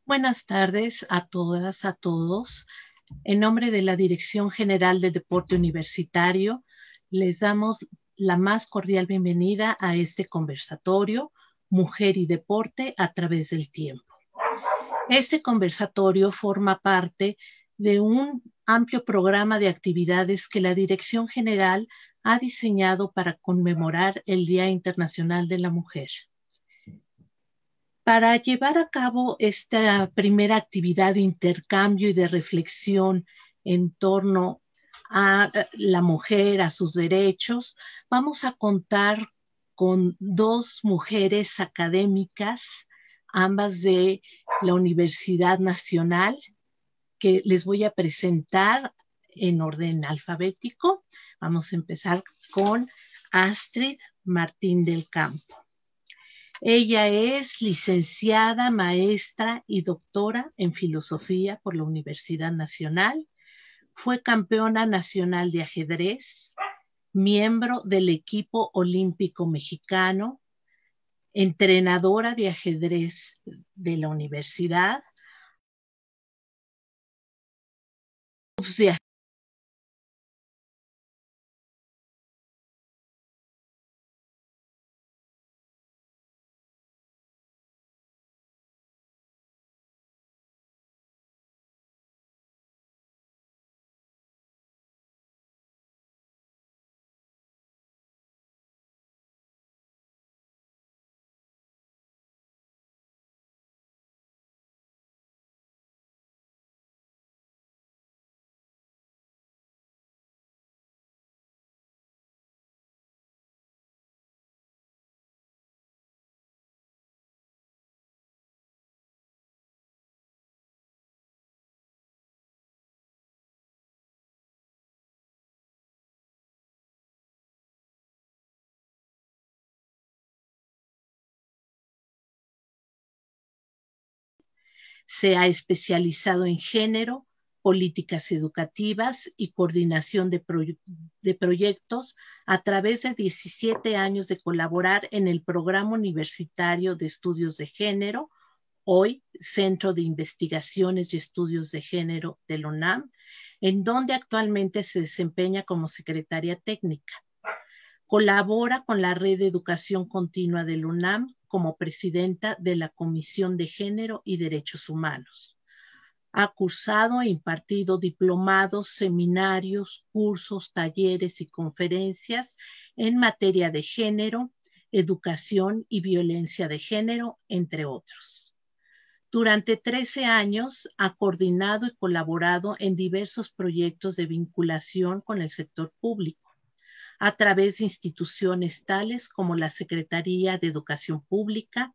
Buenas tardes a todas, a todos. En nombre de la Dirección General del Deporte Universitario, les damos la más cordial bienvenida a este conversatorio, Mujer y Deporte a través del tiempo. Este conversatorio forma parte de un amplio programa de actividades que la Dirección General ha diseñado para conmemorar el Día Internacional de la Mujer. Para llevar a cabo esta primera actividad de intercambio y de reflexión en torno a la mujer, a sus derechos, vamos a contar con dos mujeres académicas, ambas de la Universidad Nacional, que les voy a presentar en orden alfabético. Vamos a empezar con Astrid Martín del Campo. Ella es licenciada, maestra y doctora en filosofía por la Universidad Nacional. Fue campeona nacional de ajedrez, miembro del equipo olímpico mexicano, entrenadora de ajedrez de la universidad, se ha especializado en género, políticas educativas y coordinación de proyectos a través de 17 años de colaborar en el Programa Universitario de Estudios de Género, hoy Centro de Investigaciones y Estudios de Género de la UNAM, en donde actualmente se desempeña como secretaria técnica. Colabora con la Red de Educación Continua de la UNAM como presidenta de la Comisión de Género y Derechos Humanos. Ha cursado e impartido diplomados, seminarios, cursos, talleres y conferencias en materia de género, educación y violencia de género, entre otros. Durante 13 años ha coordinado y colaborado en diversos proyectos de vinculación con el sector público, a través de instituciones tales como la Secretaría de Educación Pública,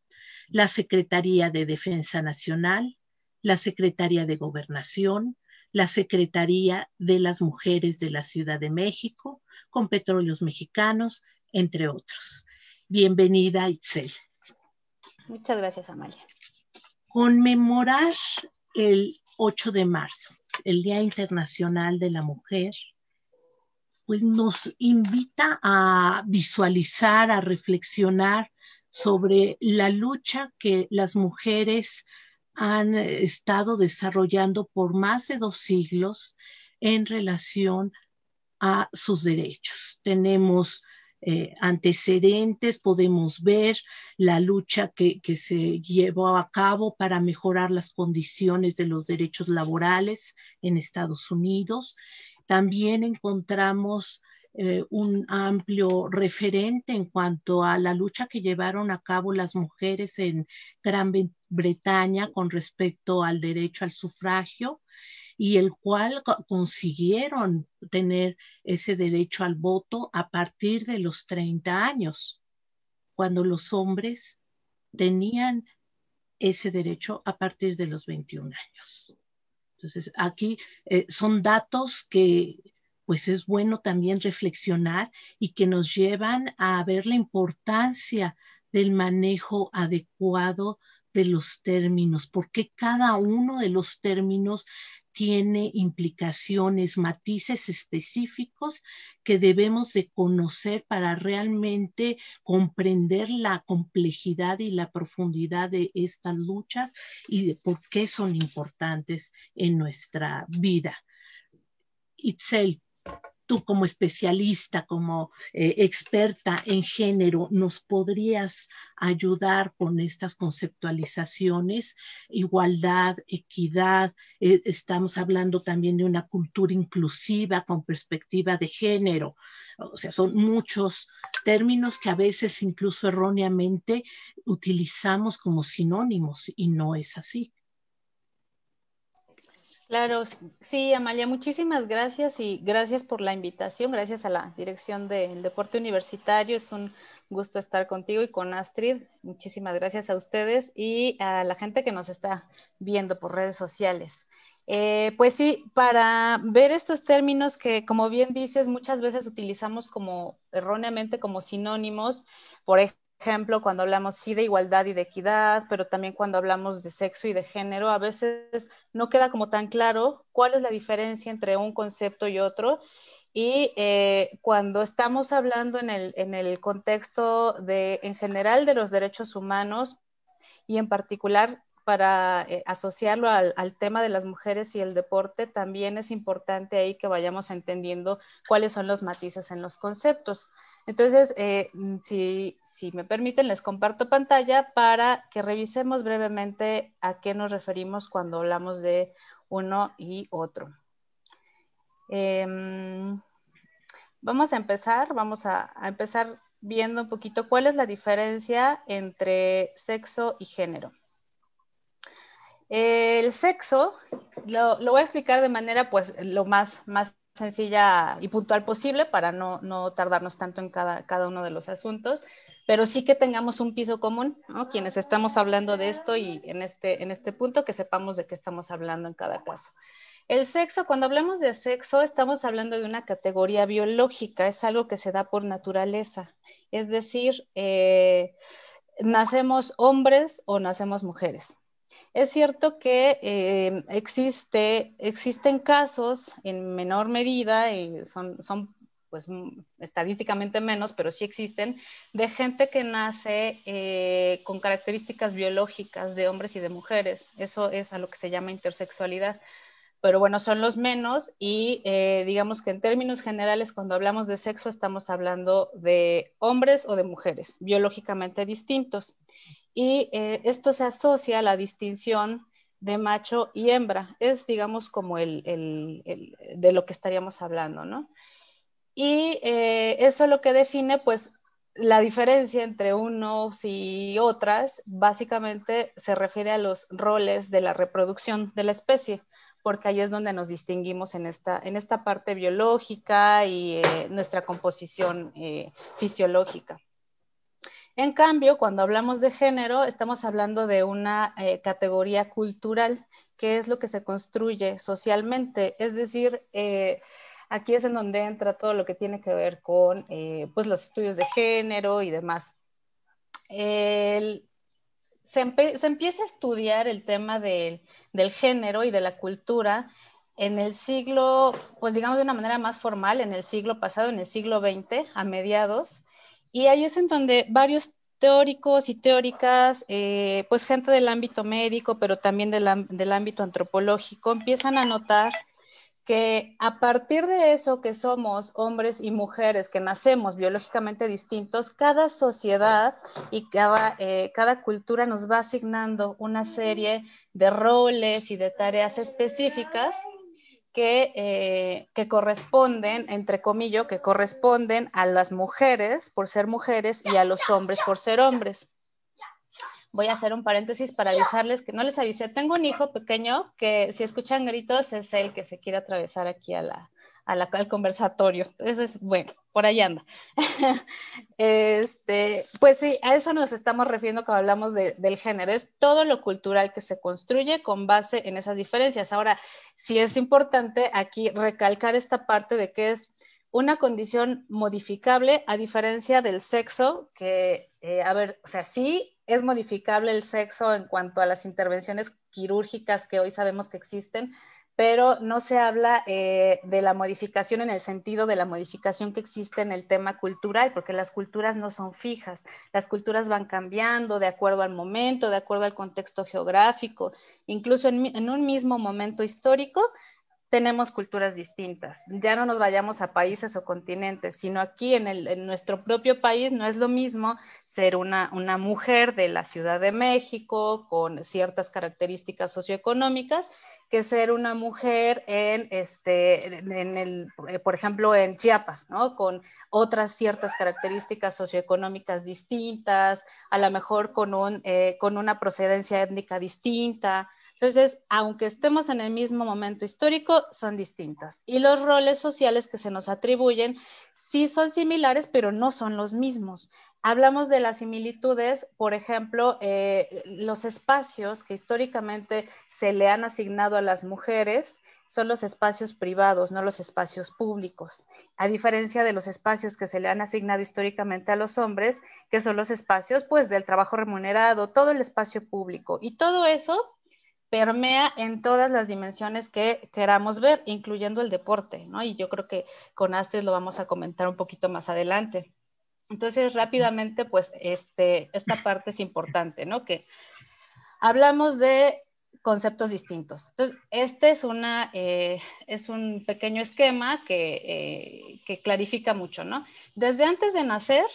la Secretaría de Defensa Nacional, la Secretaría de Gobernación, la Secretaría de las Mujeres de la Ciudad de México, con Petróleos Mexicanos, entre otros. Bienvenida, Itzel. Muchas gracias, Amalia. Conmemorar el 8 de marzo, el Día Internacional de la Mujer, pues nos invita a visualizar, a reflexionar sobre la lucha que las mujeres han estado desarrollando por más de 2 siglos en relación a sus derechos. Tenemos antecedentes, podemos ver la lucha que se llevó a cabo para mejorar las condiciones de los derechos laborales en Estados Unidos. También encontramos un amplio referente en cuanto a la lucha que llevaron a cabo las mujeres en Gran Bretaña con respecto al derecho al sufragio, y el cual consiguieron tener ese derecho al voto a partir de los 30 años, cuando los hombres tenían ese derecho a partir de los 21 años. Entonces, aquí son datos que pues es bueno también reflexionar y que nos llevan a ver la importancia del manejo adecuado de los términos, porque cada uno de los términos tiene implicaciones, matices específicos que debemos de conocer para realmente comprender la complejidad y la profundidad de estas luchas y de por qué son importantes en nuestra vida. Itzel, tú como especialista, como experta en género, ¿nos podrías ayudar con estas conceptualizaciones? Igualdad, equidad, estamos hablando también de una cultura inclusiva con perspectiva de género. O sea, son muchos términos que a veces incluso erróneamente utilizamos como sinónimos y no es así. Claro, sí, Amalia, muchísimas gracias y gracias por la invitación, gracias a la Dirección del Deporte Universitario, es un gusto estar contigo y con Astrid, muchísimas gracias a ustedes y a la gente que nos está viendo por redes sociales. Pues sí, para ver estos términos que, como bien dices, muchas veces utilizamos como erróneamente como sinónimos, por ejemplo, cuando hablamos sí de igualdad y de equidad, pero también cuando hablamos de sexo y de género, a veces no queda como tan claro cuál es la diferencia entre un concepto y otro. Y cuando estamos hablando en el contexto de, en general de los derechos humanos y en particular para asociarlo al tema de las mujeres y el deporte, también es importante ahí que vayamos entendiendo cuáles son los matices en los conceptos. Entonces, si me permiten, les comparto pantalla para que revisemos brevemente a qué nos referimos cuando hablamos de uno y otro. Vamos a empezar viendo un poquito cuál es la diferencia entre sexo y género. El sexo lo voy a explicar de manera pues lo más sencilla y puntual posible para no tardarnos tanto en cada uno de los asuntos, pero sí que tengamos un piso común, ¿no? Quienes estamos hablando de esto y en este punto que sepamos de qué estamos hablando en cada caso. El sexo, cuando hablamos de sexo, estamos hablando de una categoría biológica, es algo que se da por naturaleza, es decir, nacemos hombres o nacemos mujeres. Es cierto que existen casos en menor medida, y son pues estadísticamente menos, pero sí existen, de gente que nace con características biológicas de hombres y de mujeres. Eso es a lo que se llama intersexualidad. Pero bueno, son los menos y digamos que en términos generales cuando hablamos de sexo estamos hablando de hombres o de mujeres biológicamente distintos. Y esto se asocia a la distinción de macho y hembra. Es, digamos, como de lo que estaríamos hablando, ¿no? Y eso lo que define, pues, la diferencia entre unos y otras, básicamente se refiere a los roles de la reproducción de la especie, porque ahí es donde nos distinguimos en esta parte biológica y nuestra composición fisiológica. En cambio, cuando hablamos de género, estamos hablando de una categoría cultural, que es lo que se construye socialmente. Es decir, aquí es en donde entra todo lo que tiene que ver con pues los estudios de género y demás. Se empieza a estudiar el tema del género y de la cultura en el siglo, pues digamos de una manera más formal, en el siglo pasado, en el siglo XX, a mediados, y ahí es en donde varios teóricos y teóricas, pues gente del ámbito médico, pero también del ámbito antropológico, empiezan a notar que a partir de eso que somos hombres y mujeres, que nacemos biológicamente distintos, cada sociedad y cada cultura nos va asignando una serie de roles y de tareas específicas que corresponden, entre comillas, que corresponden a las mujeres por ser mujeres y a los hombres por ser hombres. Voy a hacer un paréntesis para avisarles que no les avisé. Tengo un hijo pequeño que si escuchan gritos es el que se quiere atravesar aquí al conversatorio. Entonces, bueno, por ahí anda. Pues sí, a eso nos estamos refiriendo cuando hablamos del género. Es todo lo cultural que se construye con base en esas diferencias. Ahora, sí es importante aquí recalcar esta parte de que es una condición modificable a diferencia del sexo, que, o sea, sí es modificable el sexo en cuanto a las intervenciones quirúrgicas que hoy sabemos que existen, pero no se habla de la modificación en el sentido de la modificación que existe en el tema cultural, porque las culturas no son fijas, las culturas van cambiando de acuerdo al momento, de acuerdo al contexto geográfico, incluso en un mismo momento histórico tenemos culturas distintas. Ya no nos vayamos a países o continentes, sino aquí en nuestro propio país no es lo mismo ser una mujer de la Ciudad de México con ciertas características socioeconómicas que ser una mujer por ejemplo, en Chiapas, ¿no? Con otras ciertas características socioeconómicas distintas, a lo mejor con una procedencia étnica distinta. Entonces, aunque estemos en el mismo momento histórico, son distintas. Y los roles sociales que se nos atribuyen sí son similares, pero no son los mismos. Hablamos de las similitudes, por ejemplo, los espacios que históricamente se le han asignado a las mujeres son los espacios privados, no los espacios públicos, a diferencia de los espacios que se le han asignado históricamente a los hombres, que son los espacios pues del trabajo remunerado, todo el espacio público. Y todo eso permea en todas las dimensiones que queramos ver, incluyendo el deporte, ¿no? Y yo creo que con Astrid lo vamos a comentar un poquito más adelante. Entonces, rápidamente, pues, esta parte es importante, ¿no? Que hablamos de conceptos distintos. Entonces, es un pequeño esquema que clarifica mucho, ¿no? Desde antes de nacer,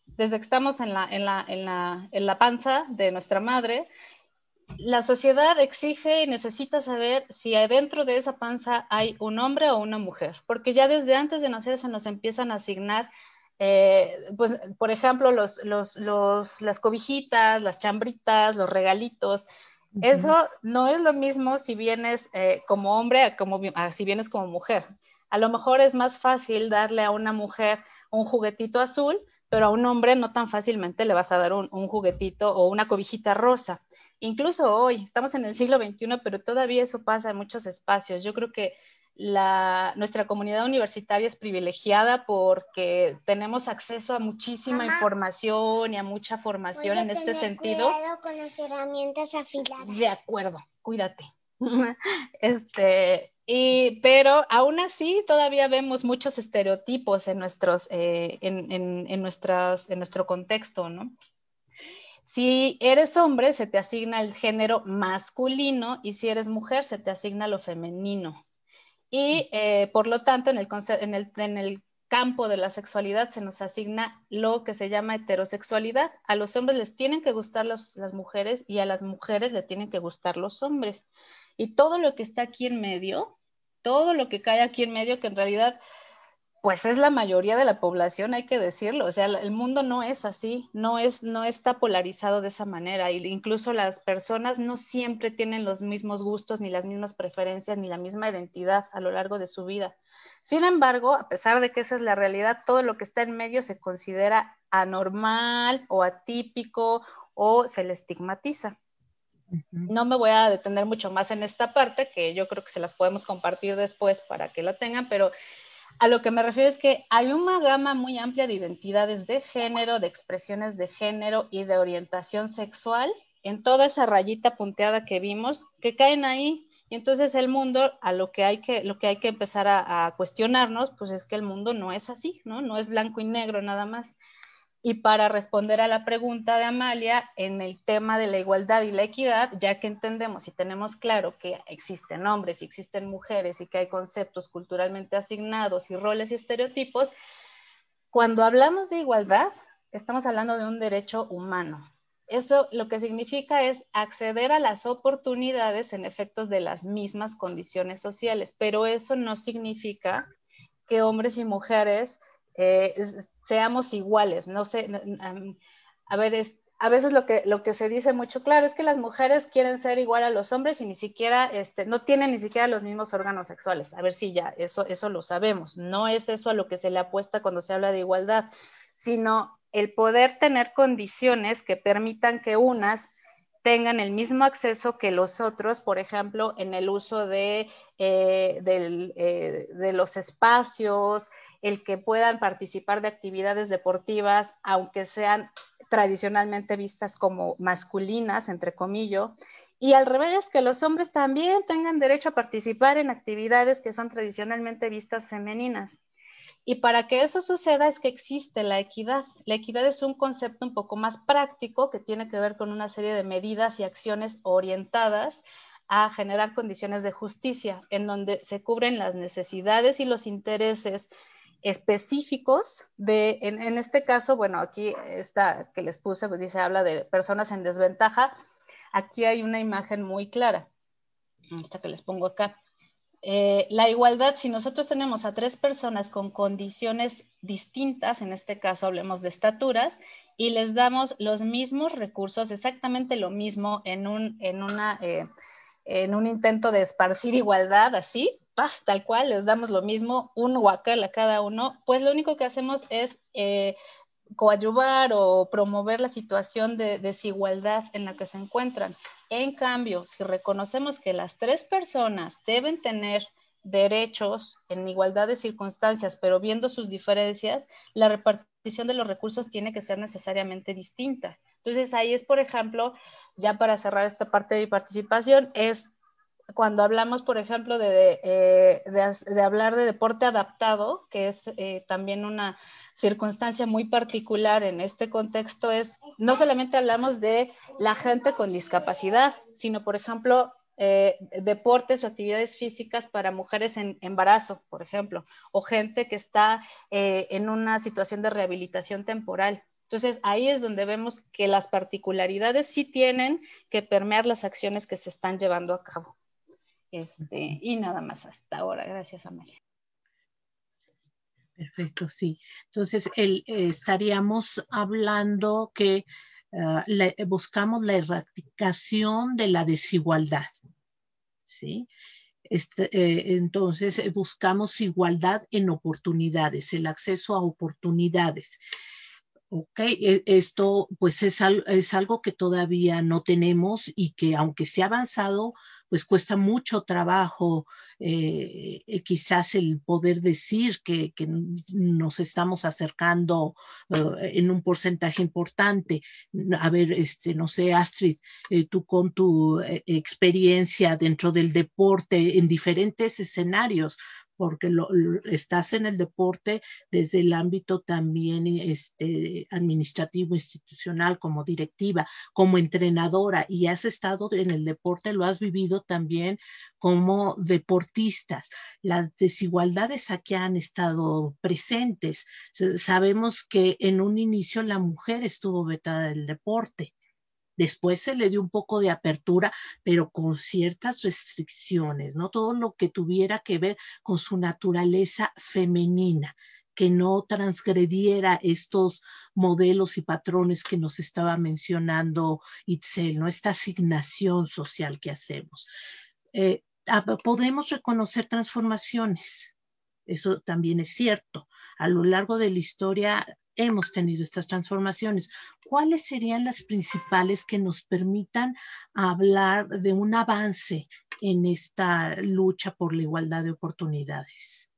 desde que estamos en la panza de nuestra madre, la sociedad exige y necesita saber si adentro de esa panza hay un hombre o una mujer, porque ya desde antes de nacer se nos empiezan a asignar, pues, por ejemplo, las cobijitas, las chambritas, los regalitos. Eso no es lo mismo si vienes como hombre a si vienes como mujer. A lo mejor es más fácil darle a una mujer un juguetito azul, pero a un hombre no tan fácilmente le vas a dar un juguetito o una cobijita rosa. Incluso hoy, estamos en el siglo XXI, pero todavía eso pasa en muchos espacios. Yo creo que nuestra comunidad universitaria es privilegiada porque tenemos acceso a muchísima información y a mucha formación en este sentido. Cuidado con las herramientas afiladas. De acuerdo, cuídate. Pero aún así todavía vemos muchos estereotipos en nuestro contexto, ¿no? Si eres hombre, se te asigna el género masculino, y si eres mujer, se te asigna lo femenino. Y por lo tanto, en el campo de la sexualidad se nos asigna lo que se llama heterosexualidad. A los hombres les tienen que gustar las mujeres y a las mujeres les tienen que gustar los hombres. Y todo lo que está aquí en medio, todo lo que cae aquí en medio, que en realidad pues es la mayoría de la población, hay que decirlo. O sea, el mundo no es así, no está polarizado de esa manera. Y incluso las personas no siempre tienen los mismos gustos, ni las mismas preferencias, ni la misma identidad a lo largo de su vida. Sin embargo, a pesar de que esa es la realidad, todo lo que está en medio se considera anormal o atípico o se le estigmatiza. No me voy a detener mucho más en esta parte, que yo creo que se las podemos compartir después para que la tengan, pero a lo que me refiero es que hay una gama muy amplia de identidades de género, de expresiones de género y de orientación sexual en toda esa rayita punteada que vimos, que caen ahí. Y entonces el mundo, lo que hay que empezar a cuestionarnos, pues es que el mundo no es así, ¿no? No es blanco y negro nada más. Y para responder a la pregunta de Amalia, en el tema de la igualdad y la equidad, ya que entendemos y tenemos claro que existen hombres y existen mujeres y que hay conceptos culturalmente asignados y roles y estereotipos, cuando hablamos de igualdad, estamos hablando de un derecho humano. Eso lo que significa es acceder a las oportunidades en efectos de las mismas condiciones sociales, pero eso no significa que hombres y mujeres seamos iguales. No sé, a veces lo que se dice mucho, claro, es que las mujeres quieren ser igual a los hombres y ni siquiera, no tienen ni siquiera los mismos órganos sexuales. A ver si ya, eso lo sabemos. No es eso a lo que se le apuesta cuando se habla de igualdad, sino el poder tener condiciones que permitan que unas tengan el mismo acceso que los otros, por ejemplo, en el uso de los espacios, el que puedan participar de actividades deportivas, aunque sean tradicionalmente vistas como masculinas, entre comillas, Y al revés, que los hombres también tengan derecho a participar en actividades que son tradicionalmente vistas femeninas. Y para que eso suceda es que existe la equidad. La equidad es un concepto un poco más práctico que tiene que ver con una serie de medidas y acciones orientadas a generar condiciones de justicia, en donde se cubren las necesidades y los intereses específicos en este caso, bueno, aquí esta que les puse, pues dice, habla de personas en desventaja. Aquí hay una imagen muy clara, esta que les pongo acá. La igualdad, si nosotros tenemos a 3 personas con condiciones distintas, en este caso hablemos de estaturas, y les damos los mismos recursos, exactamente lo mismo en un intento de esparcir igualdad, así, tal cual, les damos lo mismo, un huacal a cada uno, pues lo único que hacemos es coadyuvar o promover la situación de desigualdad en la que se encuentran. En cambio, si reconocemos que las 3 personas deben tener derechos en igualdad de circunstancias, pero viendo sus diferencias, la repartición de los recursos tiene que ser necesariamente distinta. Entonces, ahí es, por ejemplo, ya para cerrar esta parte de mi participación, es cuando hablamos, por ejemplo, de hablar de deporte adaptado, que es también una circunstancia muy particular en este contexto, es no solamente hablamos de la gente con discapacidad, sino, por ejemplo, deportes o actividades físicas para mujeres en embarazo, por ejemplo, o gente que está en una situación de rehabilitación temporal. Entonces, ahí es donde vemos que las particularidades sí tienen que permear las acciones que se están llevando a cabo. Y nada más hasta ahora. Gracias, Amelia. Perfecto, sí. Entonces, estaríamos hablando que buscamos la erradicación de la desigualdad, ¿sí? Entonces, buscamos igualdad en oportunidades, el acceso a oportunidades. Ok, esto pues es algo que todavía no tenemos y que aunque se ha avanzado, pues cuesta mucho trabajo quizás el poder decir que nos estamos acercando en un porcentaje importante. A ver, no sé, Astrid, tú con tu experiencia dentro del deporte en diferentes escenarios, porque estás en el deporte desde el ámbito también administrativo, institucional, como directiva, como entrenadora, y has estado en el deporte, lo has vivido también como deportistas. Las desigualdades aquí han estado presentes. Sabemos que en un inicio la mujer estuvo vetada del deporte. Después se le dio un poco de apertura, pero con ciertas restricciones, ¿no? Todo lo que tuviera que ver con su naturaleza femenina, que no transgrediera estos modelos y patrones que nos estaba mencionando Itzel, ¿no? Esta asignación social que hacemos. Podemos reconocer transformaciones. Eso también es cierto. A lo largo de la historia hemos tenido estas transformaciones. ¿Cuáles serían las principales que nos permitan hablar de un avance en esta lucha por la igualdad de oportunidades?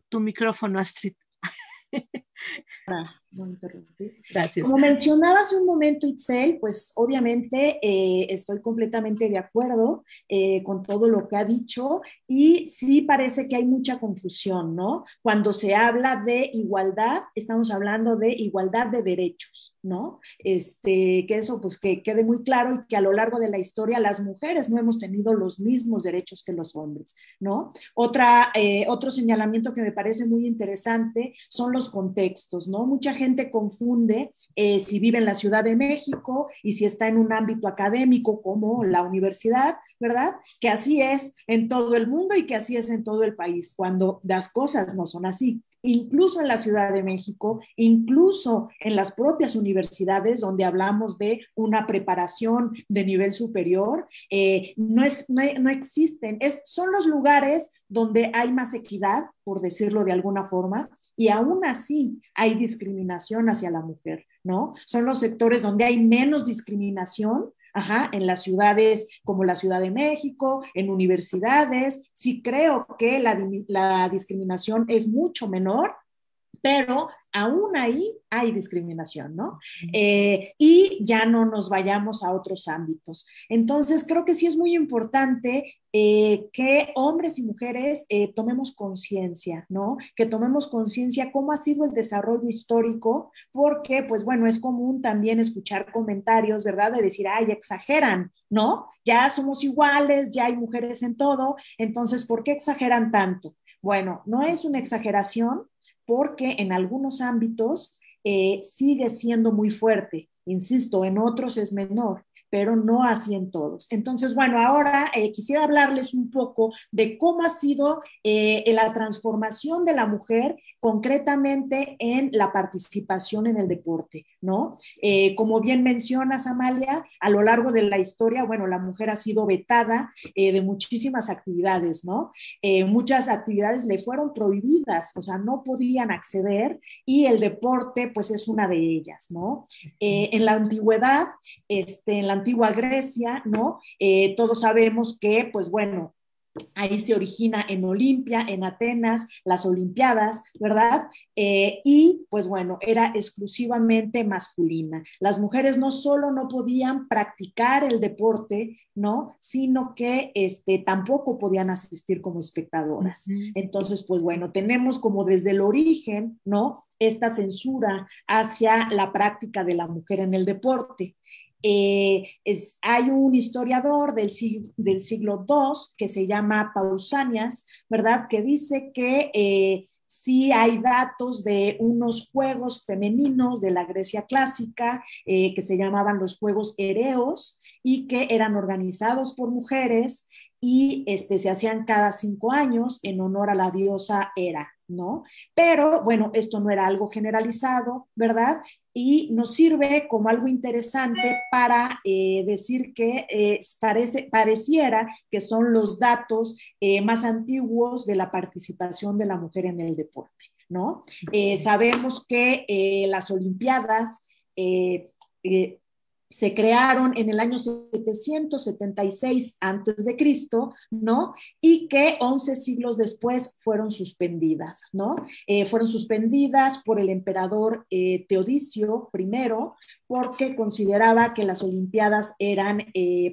Tu micrófono, Astrid. No interrumpir. Gracias. Como mencionaba hace un momento, Itzel, pues obviamente estoy completamente de acuerdo con todo lo que ha dicho y sí parece que hay mucha confusión, ¿no? Cuando se habla de igualdad, estamos hablando de igualdad de derechos, ¿no? Que eso pues que quede muy claro y que a lo largo de la historia las mujeres no hemos tenido los mismos derechos que los hombres, ¿no? Otro señalamiento que me parece muy interesante son los contextos, ¿no? Mucha gente confunde si vive en la Ciudad de México y si está en un ámbito académico como la universidad, ¿verdad? Que así es en todo el mundo y que así es en todo el país, cuando las cosas no son así. Incluso en la Ciudad de México, incluso en las propias universidades donde hablamos de una preparación de nivel superior, no existen, son los lugares donde hay más equidad, por decirlo de alguna forma, y aún así hay discriminación hacia la mujer, ¿no? Son los sectores donde hay menos discriminación. Ajá, en las ciudades como la Ciudad de México, en universidades, sí creo que la discriminación es mucho menor pero aún ahí hay discriminación, ¿no? Y ya no nos vayamos a otros ámbitos. Entonces, creo que sí es muy importante que hombres y mujeres tomemos conciencia, ¿no? Que tomemos conciencia cómo ha sido el desarrollo histórico, porque, pues bueno, es común también escuchar comentarios, ¿verdad? De decir, ay, exageran, ¿no? Ya somos iguales, ya hay mujeres en todo, entonces, ¿por qué exageran tanto? Bueno, no es una exageración, porque en algunos ámbitos sigue siendo muy fuerte. Insisto, en otros es menor, pero no así en todos. Entonces, bueno, ahora quisiera hablarles un poco de cómo ha sido la transformación de la mujer concretamente en la participación en el deporte, ¿no? Como bien mencionas, Amalia, a lo largo de la historia, bueno, la mujer ha sido vetada de muchísimas actividades, ¿no? Muchas actividades le fueron prohibidas, o sea, no podían acceder y el deporte pues es una de ellas, ¿no? En la antigüedad, en la antigua Grecia, ¿no? Todos sabemos que pues bueno, ahí se origina en Olimpia, en Atenas, las Olimpiadas, ¿verdad? Y pues bueno, era exclusivamente masculina. Las mujeres no solo no podían practicar el deporte, ¿no? Sino que tampoco podían asistir como espectadoras. Entonces, pues bueno, tenemos como desde el origen, ¿no? Esta censura hacia la práctica de la mujer en el deporte. Hay un historiador del siglo II que se llama Pausanias, ¿verdad? Que dice que sí hay datos de unos juegos femeninos de la Grecia clásica que se llamaban los Juegos Ereos y que eran organizados por mujeres y se hacían cada 5 años en honor a la diosa Hera, ¿no? Pero bueno, esto no era algo generalizado, ¿verdad? Y nos sirve como algo interesante para decir que pareciera que son los datos más antiguos de la participación de la mujer en el deporte, ¿no? Sabemos que las Olimpiadas se crearon en el año 776 antes de Cristo, ¿no? Y que 11 siglos después fueron suspendidas, ¿no? Fueron suspendidas por el emperador Teodicio I, porque consideraba que las Olimpiadas eran,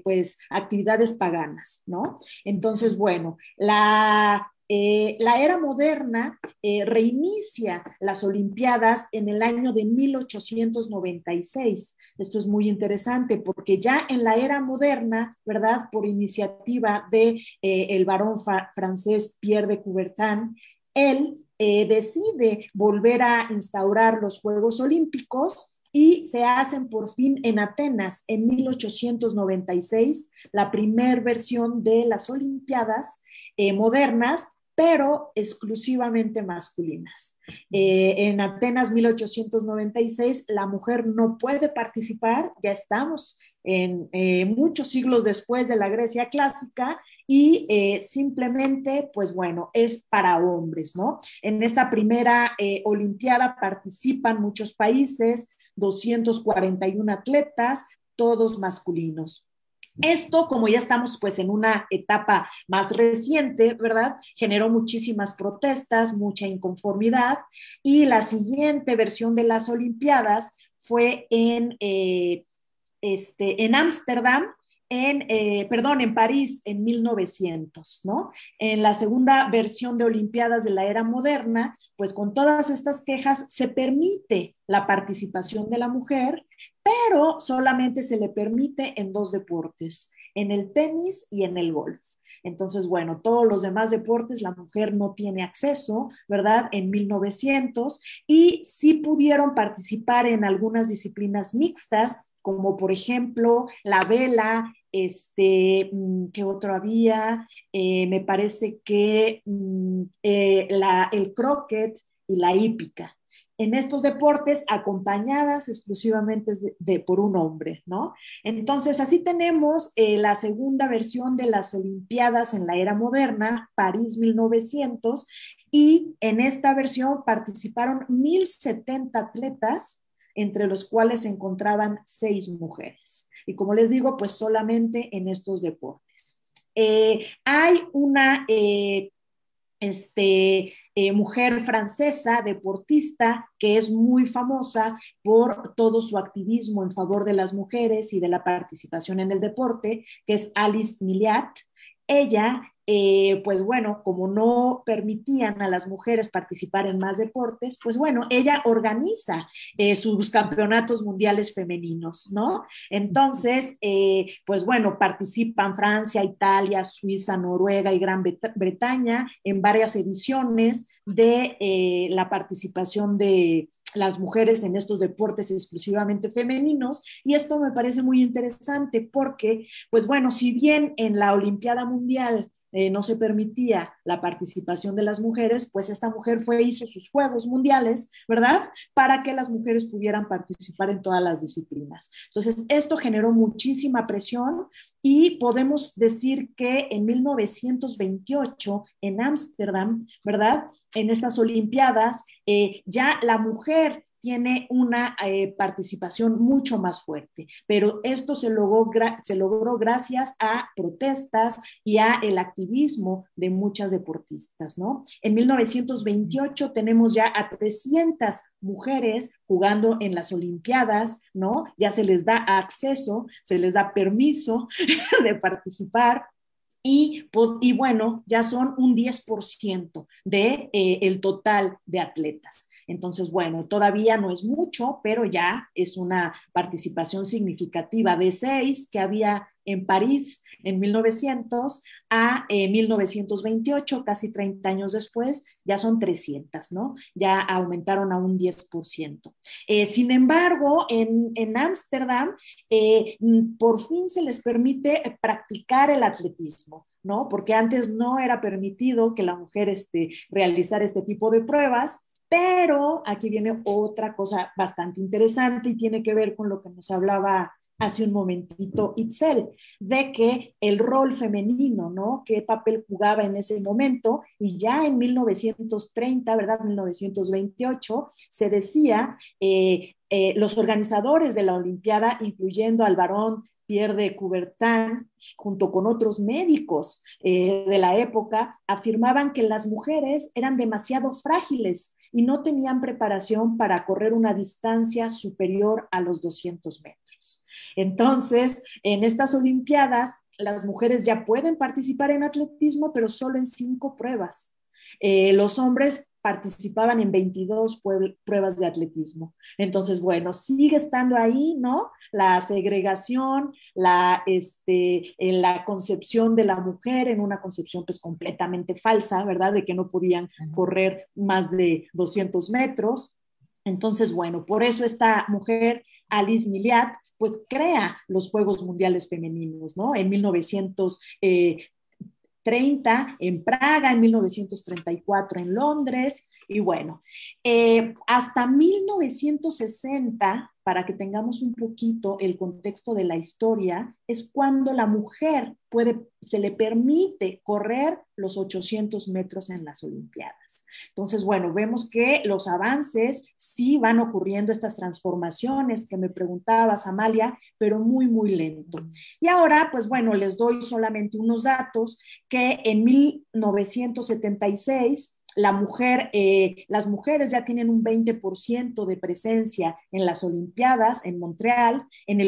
pues, actividades paganas, ¿no? Entonces, bueno, la era moderna reinicia las Olimpiadas en el año de 1896. Esto es muy interesante porque ya en la era moderna, ¿verdad? Por iniciativa de el barón francés Pierre de Coubertin, él decide volver a instaurar los Juegos Olímpicos y se hacen por fin en Atenas en 1896, la primer versión de las Olimpiadas modernas, pero exclusivamente masculinas. En Atenas 1896 la mujer no puede participar, ya estamos en muchos siglos después de la Grecia clásica y simplemente, pues bueno, es para hombres, ¿no? En esta primera Olimpiada participan muchos países, 241 atletas, todos masculinos. Esto, como ya estamos pues en una etapa más reciente, ¿verdad? Generó muchísimas protestas, mucha inconformidad y la siguiente versión de las Olimpiadas fue en Ámsterdam, en París en 1900, ¿no? En la segunda versión de Olimpiadas de la era moderna, pues con todas estas quejas se permite la participación de la mujer, pero solamente se le permite en 2 deportes, en el tenis y en el golf. Entonces, bueno, todos los demás deportes la mujer no tiene acceso, ¿verdad? En 1900 y sí pudieron participar en algunas disciplinas mixtas, como por ejemplo la vela, ¿qué otro había? Me parece que el croquet y la hípica. En estos deportes acompañadas exclusivamente por un hombre, ¿no? Entonces, así tenemos la segunda versión de las Olimpiadas en la era moderna, París 1900, y en esta versión participaron 1070 atletas, entre los cuales se encontraban 6 mujeres. Y como les digo, pues solamente en estos deportes. Hay una mujer francesa, deportista, que es muy famosa por todo su activismo en favor de las mujeres y de la participación en el deporte, que es Alice Milliat. Ella, pues bueno, como no permitían a las mujeres participar en más deportes, pues bueno, ella organiza sus campeonatos mundiales femeninos, ¿no? Entonces, pues bueno, participan Francia, Italia, Suiza, Noruega y Gran Bretaña en varias ediciones de la participación de las mujeres en estos deportes exclusivamente femeninos, y esto me parece muy interesante porque, pues bueno, si bien en la Olimpiada Mundial no se permitía la participación de las mujeres, pues esta mujer hizo sus Juegos Mundiales, ¿verdad? Para que las mujeres pudieran participar en todas las disciplinas. Entonces, esto generó muchísima presión y podemos decir que en 1928, en Ámsterdam, ¿verdad? En estas Olimpiadas, ya la mujer tiene una participación mucho más fuerte, pero esto se logró gracias a protestas y a el activismo de muchas deportistas, ¿no? En 1928 tenemos ya a 300 mujeres jugando en las Olimpiadas, ¿no? Ya se les da acceso, se les da permiso de participar. Y bueno, ya son un 10% de el total de atletas. Entonces, bueno, todavía no es mucho, pero ya es una participación significativa de 6 que había en París en 1900 a 1928, casi 30 años después, ya son 300, ¿no? Ya aumentaron a un 10%. Sin embargo, en Ámsterdam, por fin se les permite practicar el atletismo, ¿no? Porque antes no era permitido que la mujer realizara este tipo de pruebas. Pero aquí viene otra cosa bastante interesante y tiene que ver con lo que nos hablaba hace un momentito Itzel, de que el rol femenino, ¿no? ¿Qué papel jugaba en ese momento? Y ya en 1930, ¿verdad? 1928, se decía, los organizadores de la Olimpiada, incluyendo al varón Pierre de Coubertin, junto con otros médicos de la época, afirmaban que las mujeres eran demasiado frágiles y no tenían preparación para correr una distancia superior a los 200 metros. Entonces, en estas Olimpiadas, las mujeres ya pueden participar en atletismo, pero solo en 5 pruebas. Los hombres participaban en 22 pruebas de atletismo. Entonces, bueno, sigue estando ahí, ¿no? La segregación, la concepción de la mujer en una concepción pues completamente falsa, ¿verdad? De que no podían correr más de 200 metros. Entonces, bueno, por eso esta mujer, Alice Milliat, pues crea los Juegos Mundiales Femeninos, ¿no? En 1930 en Praga, en 1934 en Londres, y bueno, hasta 1960, para que tengamos un poquito el contexto de la historia, es cuando la mujer se le permite correr los 800 metros en las Olimpiadas. Entonces, bueno, vemos que los avances sí van ocurriendo, estas transformaciones que me preguntabas, Amalia, pero muy, muy lento. Y ahora, pues bueno, les doy solamente unos datos que en 1976 las mujeres ya tienen un 20% de presencia en las Olimpiadas en Montreal. En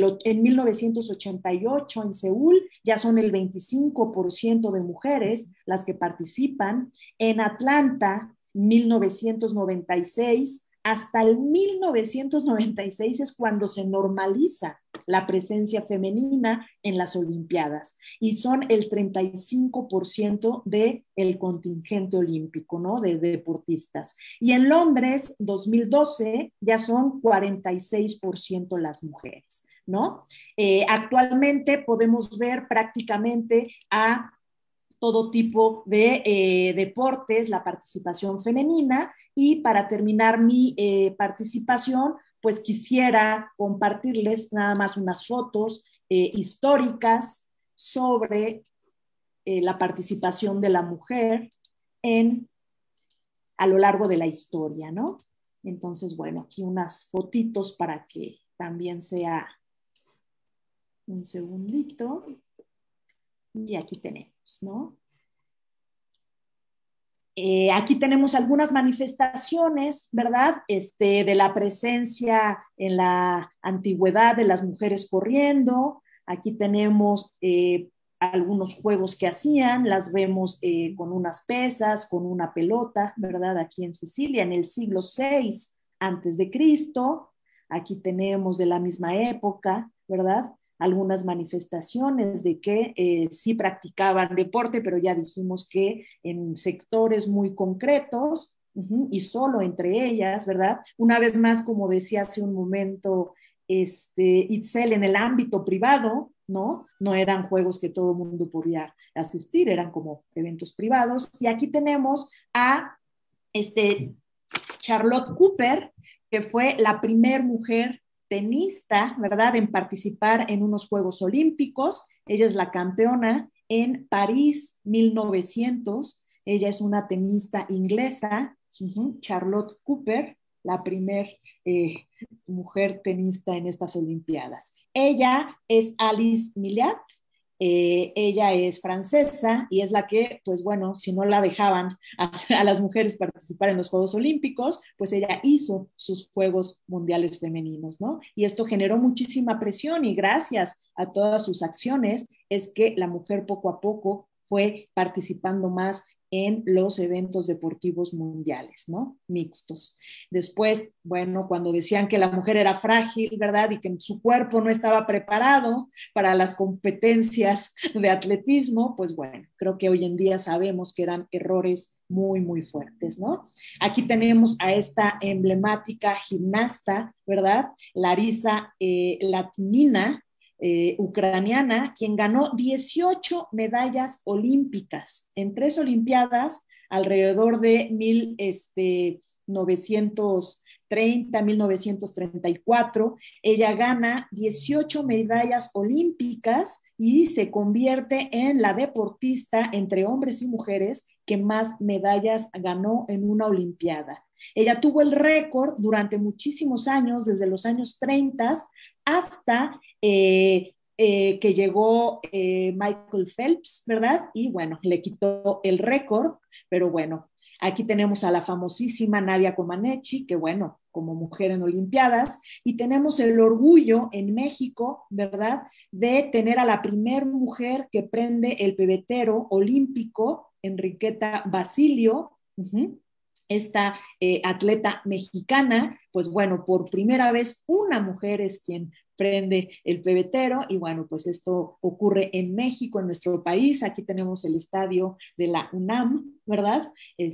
1988 en Seúl ya son el 25% de mujeres las que participan. En Atlanta, 1996, hasta el 1996 es cuando se normaliza la presencia femenina en las Olimpiadas y son el 35% del contingente olímpico, ¿no? De deportistas. Y en Londres, 2012, ya son 46% las mujeres, ¿no? Actualmente podemos ver prácticamente a todo tipo de deportes, la participación femenina. Y para terminar mi participación, pues quisiera compartirles nada más unas fotos históricas sobre la participación de la mujer a lo largo de la historia, ¿no? Entonces, bueno, aquí unas fotitos para que también sea un segundito. Y aquí tenemos, ¿no? Aquí tenemos algunas manifestaciones, ¿verdad? De la presencia en la antigüedad de las mujeres corriendo. Aquí tenemos algunos juegos que hacían, las vemos con unas pesas, con una pelota, ¿verdad? Aquí en Sicilia, en el siglo VI antes de Cristo. Aquí tenemos de la misma época, ¿verdad? Algunas manifestaciones de que sí practicaban deporte, pero ya dijimos que en sectores muy concretos y solo entre ellas, ¿verdad? Una vez más, como decía hace un momento Itzel, en el ámbito privado, ¿no? No eran juegos que todo el mundo podía asistir, eran como eventos privados. Y aquí tenemos a Charlotte Cooper, que fue la primer mujer tenista, ¿verdad?, en participar en unos Juegos Olímpicos. Ella es la campeona en París 1900. Ella es una tenista inglesa, Charlotte Cooper, la primer mujer tenista en estas Olimpiadas. Ella es Alice Milliat. Ella es francesa y es la que, pues bueno, si no la dejaban a las mujeres participar en los Juegos Olímpicos, pues ella hizo sus Juegos Mundiales Femeninos, ¿no? Y esto generó muchísima presión y gracias a todas sus acciones es que la mujer poco a poco fue participando más en los eventos deportivos mundiales, ¿no? Mixtos. Después, bueno, cuando decían que la mujer era frágil, ¿verdad? Y que su cuerpo no estaba preparado para las competencias de atletismo, pues bueno, creo que hoy en día sabemos que eran errores muy, muy fuertes, ¿no? Aquí tenemos a esta emblemática gimnasta, ¿verdad? Larisa Latminina, ucraniana, quien ganó 18 medallas olímpicas en 3 olimpiadas alrededor de 1934. Ella gana 18 medallas olímpicas y se convierte en la deportista entre hombres y mujeres que más medallas ganó en una olimpiada. Ella tuvo el récord durante muchísimos años, desde los años 30 hasta que llegó Michael Phelps, ¿verdad? Y bueno, le quitó el récord, pero bueno, aquí tenemos a la famosísima Nadia Comaneci, que bueno, como mujer en Olimpiadas, y tenemos el orgullo en México, ¿verdad?, de tener a la primer mujer que prende el pebetero olímpico, Enriqueta Basilio, esta atleta mexicana, pues bueno, por primera vez una mujer es quien prende el pebetero y bueno, pues esto ocurre en México, en nuestro país. Aquí tenemos el estadio de la UNAM, ¿verdad? En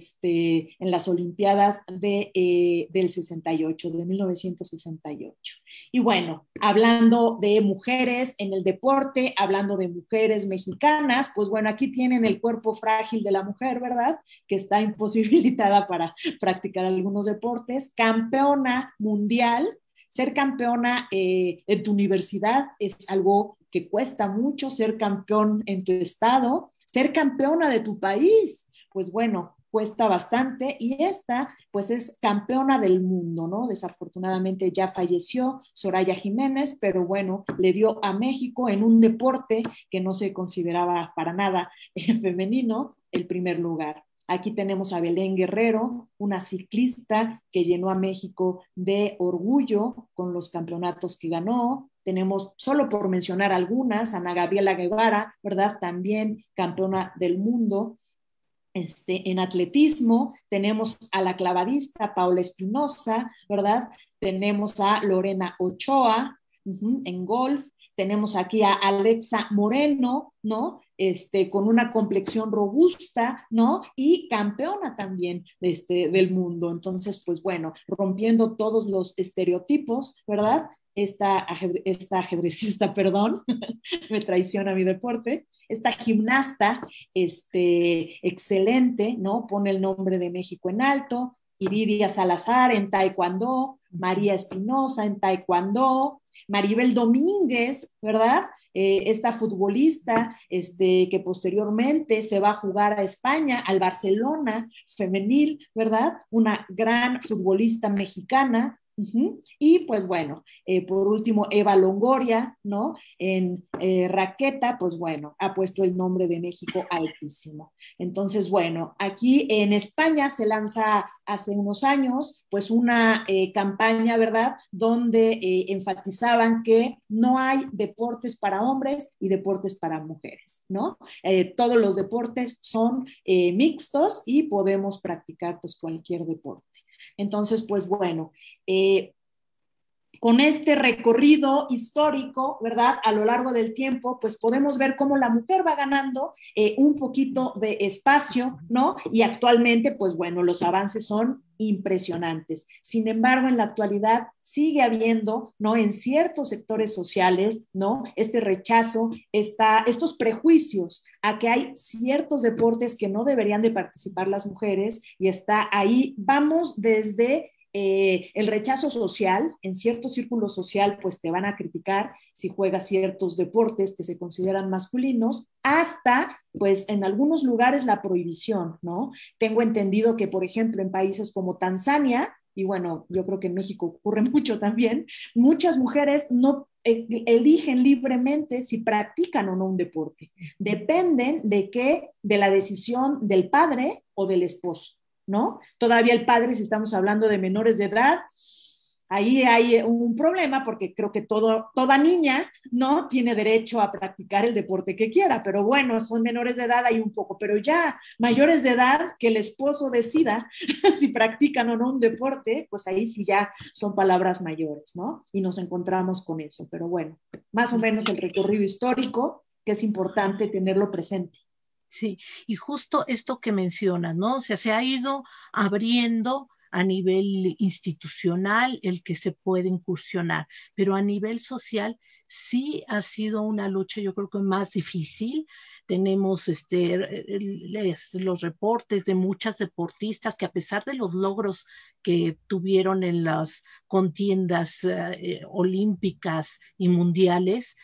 las Olimpiadas del 68, de 1968. Y bueno, hablando de mujeres en el deporte, hablando de mujeres mexicanas, pues bueno, aquí tienen el cuerpo frágil de la mujer, ¿verdad?, que está imposibilitada para practicar algunos deportes. Campeona mundial. Ser campeona en tu universidad es algo que cuesta mucho, ser campeón en tu estado, ser campeona de tu país, pues bueno, cuesta bastante, y esta pues es campeona del mundo, ¿no? Desafortunadamente ya falleció Soraya Jiménez, pero bueno, le dio a México en un deporte que no se consideraba para nada femenino, el primer lugar. Aquí tenemos a Belén Guerrero, una ciclista que llenó a México de orgullo con los campeonatos que ganó. Tenemos, solo por mencionar algunas, a Ana Gabriela Guevara, ¿verdad?, también campeona del mundo. En atletismo tenemos a la clavadista Paula Espinosa, ¿verdad? Tenemos a Lorena Ochoa, en golf. Tenemos aquí a Alexa Moreno, ¿no? Con una complexión robusta, ¿no? Y campeona también del mundo. Entonces, pues bueno, rompiendo todos los estereotipos, ¿verdad? Esta ajedrecista, perdón, me traiciona mi deporte, esta gimnasta, excelente, ¿no? Pone el nombre de México en alto. Iridia Salazar en taekwondo, María Espinosa en taekwondo, Maribel Domínguez, ¿verdad? Esta futbolista que posteriormente se va a jugar a España, al Barcelona femenil, ¿verdad? Una gran futbolista mexicana. Uh-huh. Y pues bueno, por último, Eva Longoria, ¿no? En raqueta, pues bueno, ha puesto el nombre de México altísimo. Entonces, bueno, aquí en España se lanza hace unos años, pues una campaña, ¿verdad? Donde enfatizaban que no hay deportes para hombres y deportes para mujeres, ¿no? Todos los deportes son mixtos y podemos practicar pues cualquier deporte. Entonces, pues bueno, eh, con este recorrido histórico, ¿verdad? A lo largo del tiempo, pues podemos ver cómo la mujer va ganando un poquito de espacio, ¿no? Y actualmente, pues bueno, los avances son impresionantes. Sin embargo, en la actualidad sigue habiendo, ¿no? En ciertos sectores sociales, ¿no? Este rechazo, estos prejuicios a que hay ciertos deportes que no deberían de participar las mujeres y está ahí, vamos desde el rechazo social, en cierto círculo social, pues te van a criticar si juegas ciertos deportes que se consideran masculinos, hasta, pues en algunos lugares la prohibición, ¿no? Tengo entendido que, por ejemplo, en países como Tanzania, y bueno, yo creo que en México ocurre mucho también, muchas mujeres no eligen libremente si practican o no un deporte. Dependen de qué, de la decisión del padre o del esposo, ¿no? Todavía el padre, si estamos hablando de menores de edad, ahí hay un problema porque creo que toda niña, ¿no? Tiene derecho a practicar el deporte que quiera, pero bueno, son menores de edad, hay un poco, pero ya mayores de edad, que el esposo decida si practican o no un deporte, pues ahí sí ya son palabras mayores, ¿no? Y nos encontramos con eso, pero bueno, más o menos el recorrido histórico, que es importante tenerlo presente. Sí, y justo esto que mencionas, ¿no? O sea, se ha ido abriendo a nivel institucional el que se puede incursionar, pero a nivel social sí ha sido una lucha, yo creo que más difícil. Tenemos los reportes de muchas deportistas que a pesar de los logros que tuvieron en las contiendas olímpicas y mundiales,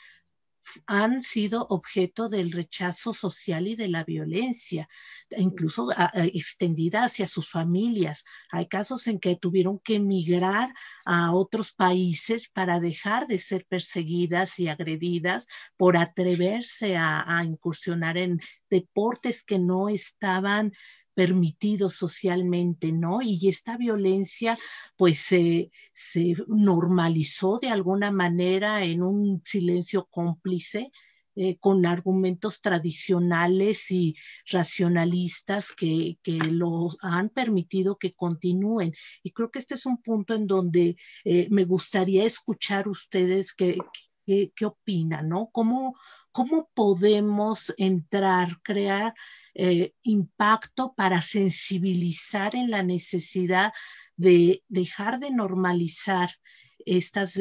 han sido objeto del rechazo social y de la violencia, incluso extendida hacia sus familias. Hay casos en que tuvieron que emigrar a otros países para dejar de ser perseguidas y agredidas por atreverse a incursionar en deportes que no estaban permitidos socialmente, ¿no? Y esta violencia pues se normalizó de alguna manera en un silencio cómplice, con argumentos tradicionales y racionalistas que los han permitido que continúen. Y creo que este es un punto en donde me gustaría escuchar ustedes qué opinan, ¿no? ¿Cómo podemos entrar, crear impacto para sensibilizar en la necesidad de dejar de normalizar estas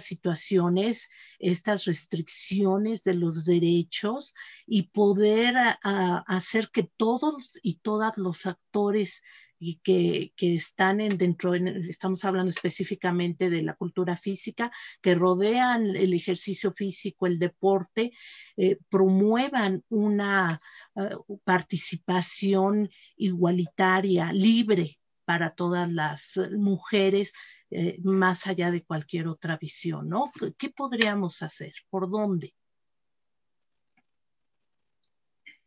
situaciones, estas restricciones de los derechos y poder hacer que todos y todas los actores y que están estamos hablando específicamente de la cultura física, que rodean el ejercicio físico, el deporte, promuevan una participación igualitaria, libre para todas las mujeres, más allá de cualquier otra visión, ¿no? ¿Qué podríamos hacer? ¿Por dónde?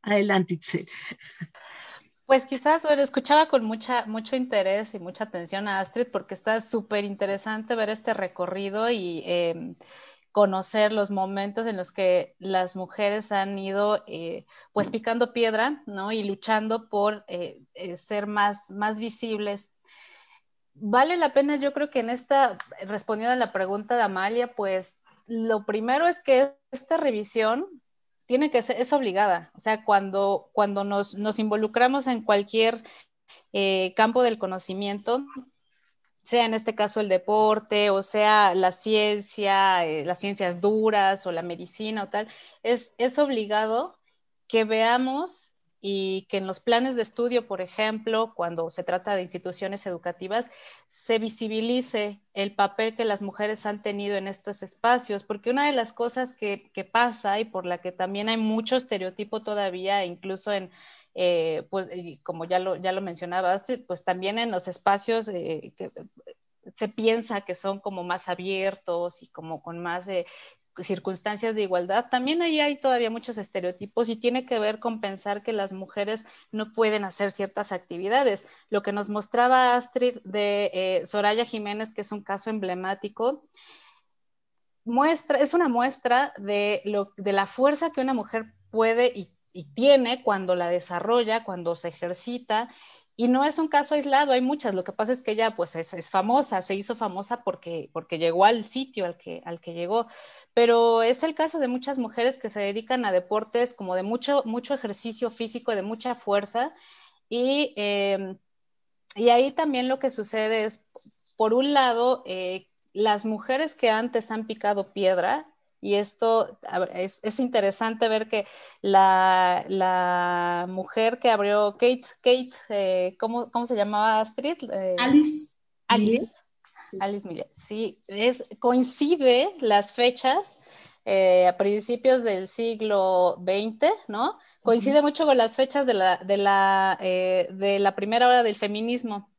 Adelante, Itzel. Pues quizás, bueno, escuchaba con mucho interés y mucha atención a Astrid porque está súper interesante ver este recorrido y conocer los momentos en los que las mujeres han ido pues picando piedra, ¿no? Y luchando por ser más visibles. Vale la pena, yo creo que respondiendo a la pregunta de Amalia, pues lo primero es que esta revisión tiene que ser, es obligada. O sea, cuando nos involucramos en cualquier campo del conocimiento, sea en este caso el deporte, o sea la ciencia, las ciencias duras o la medicina o tal, es obligado que veamos y que en los planes de estudio, por ejemplo, cuando se trata de instituciones educativas, se visibilice el papel que las mujeres han tenido en estos espacios, porque una de las cosas que pasa y por la que también hay mucho estereotipo todavía, incluso en pues como ya lo mencionabas, pues también en los espacios se piensa que son como más abiertos y como con más circunstancias de igualdad, también ahí hay todavía muchos estereotipos y tiene que ver con pensar que las mujeres no pueden hacer ciertas actividades. Lo que nos mostraba Astrid de Soraya Jiménez, que es un caso emblemático, es una muestra de la fuerza que una mujer puede y tiene cuando la desarrolla, cuando se ejercita. Y no es un caso aislado, hay muchas. Lo que pasa es que ella pues es famosa, se hizo famosa porque llegó al sitio al que llegó. Pero es el caso de muchas mujeres que se dedican a deportes como de mucho ejercicio físico, de mucha fuerza. Y ahí también lo que sucede es, por un lado, las mujeres que antes han picado piedra, y esto es interesante ver que la mujer que abrió Kate, ¿cómo se llamaba Astrid? Alice. Alice. Sí. Alice Millet. Sí, coincide las fechas a principios del siglo XX, ¿no? Coincide mucho con las fechas de la primera ola del feminismo,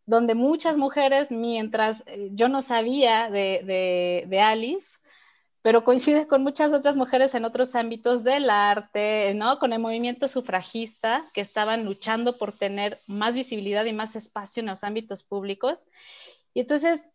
donde muchas mujeres, mientras yo no sabía de Alice, pero coincide con muchas otras mujeres en otros ámbitos del arte, ¿no? Con el movimiento sufragista, que estaban luchando por tener más visibilidad y más espacio en los ámbitos públicos. Y entonces,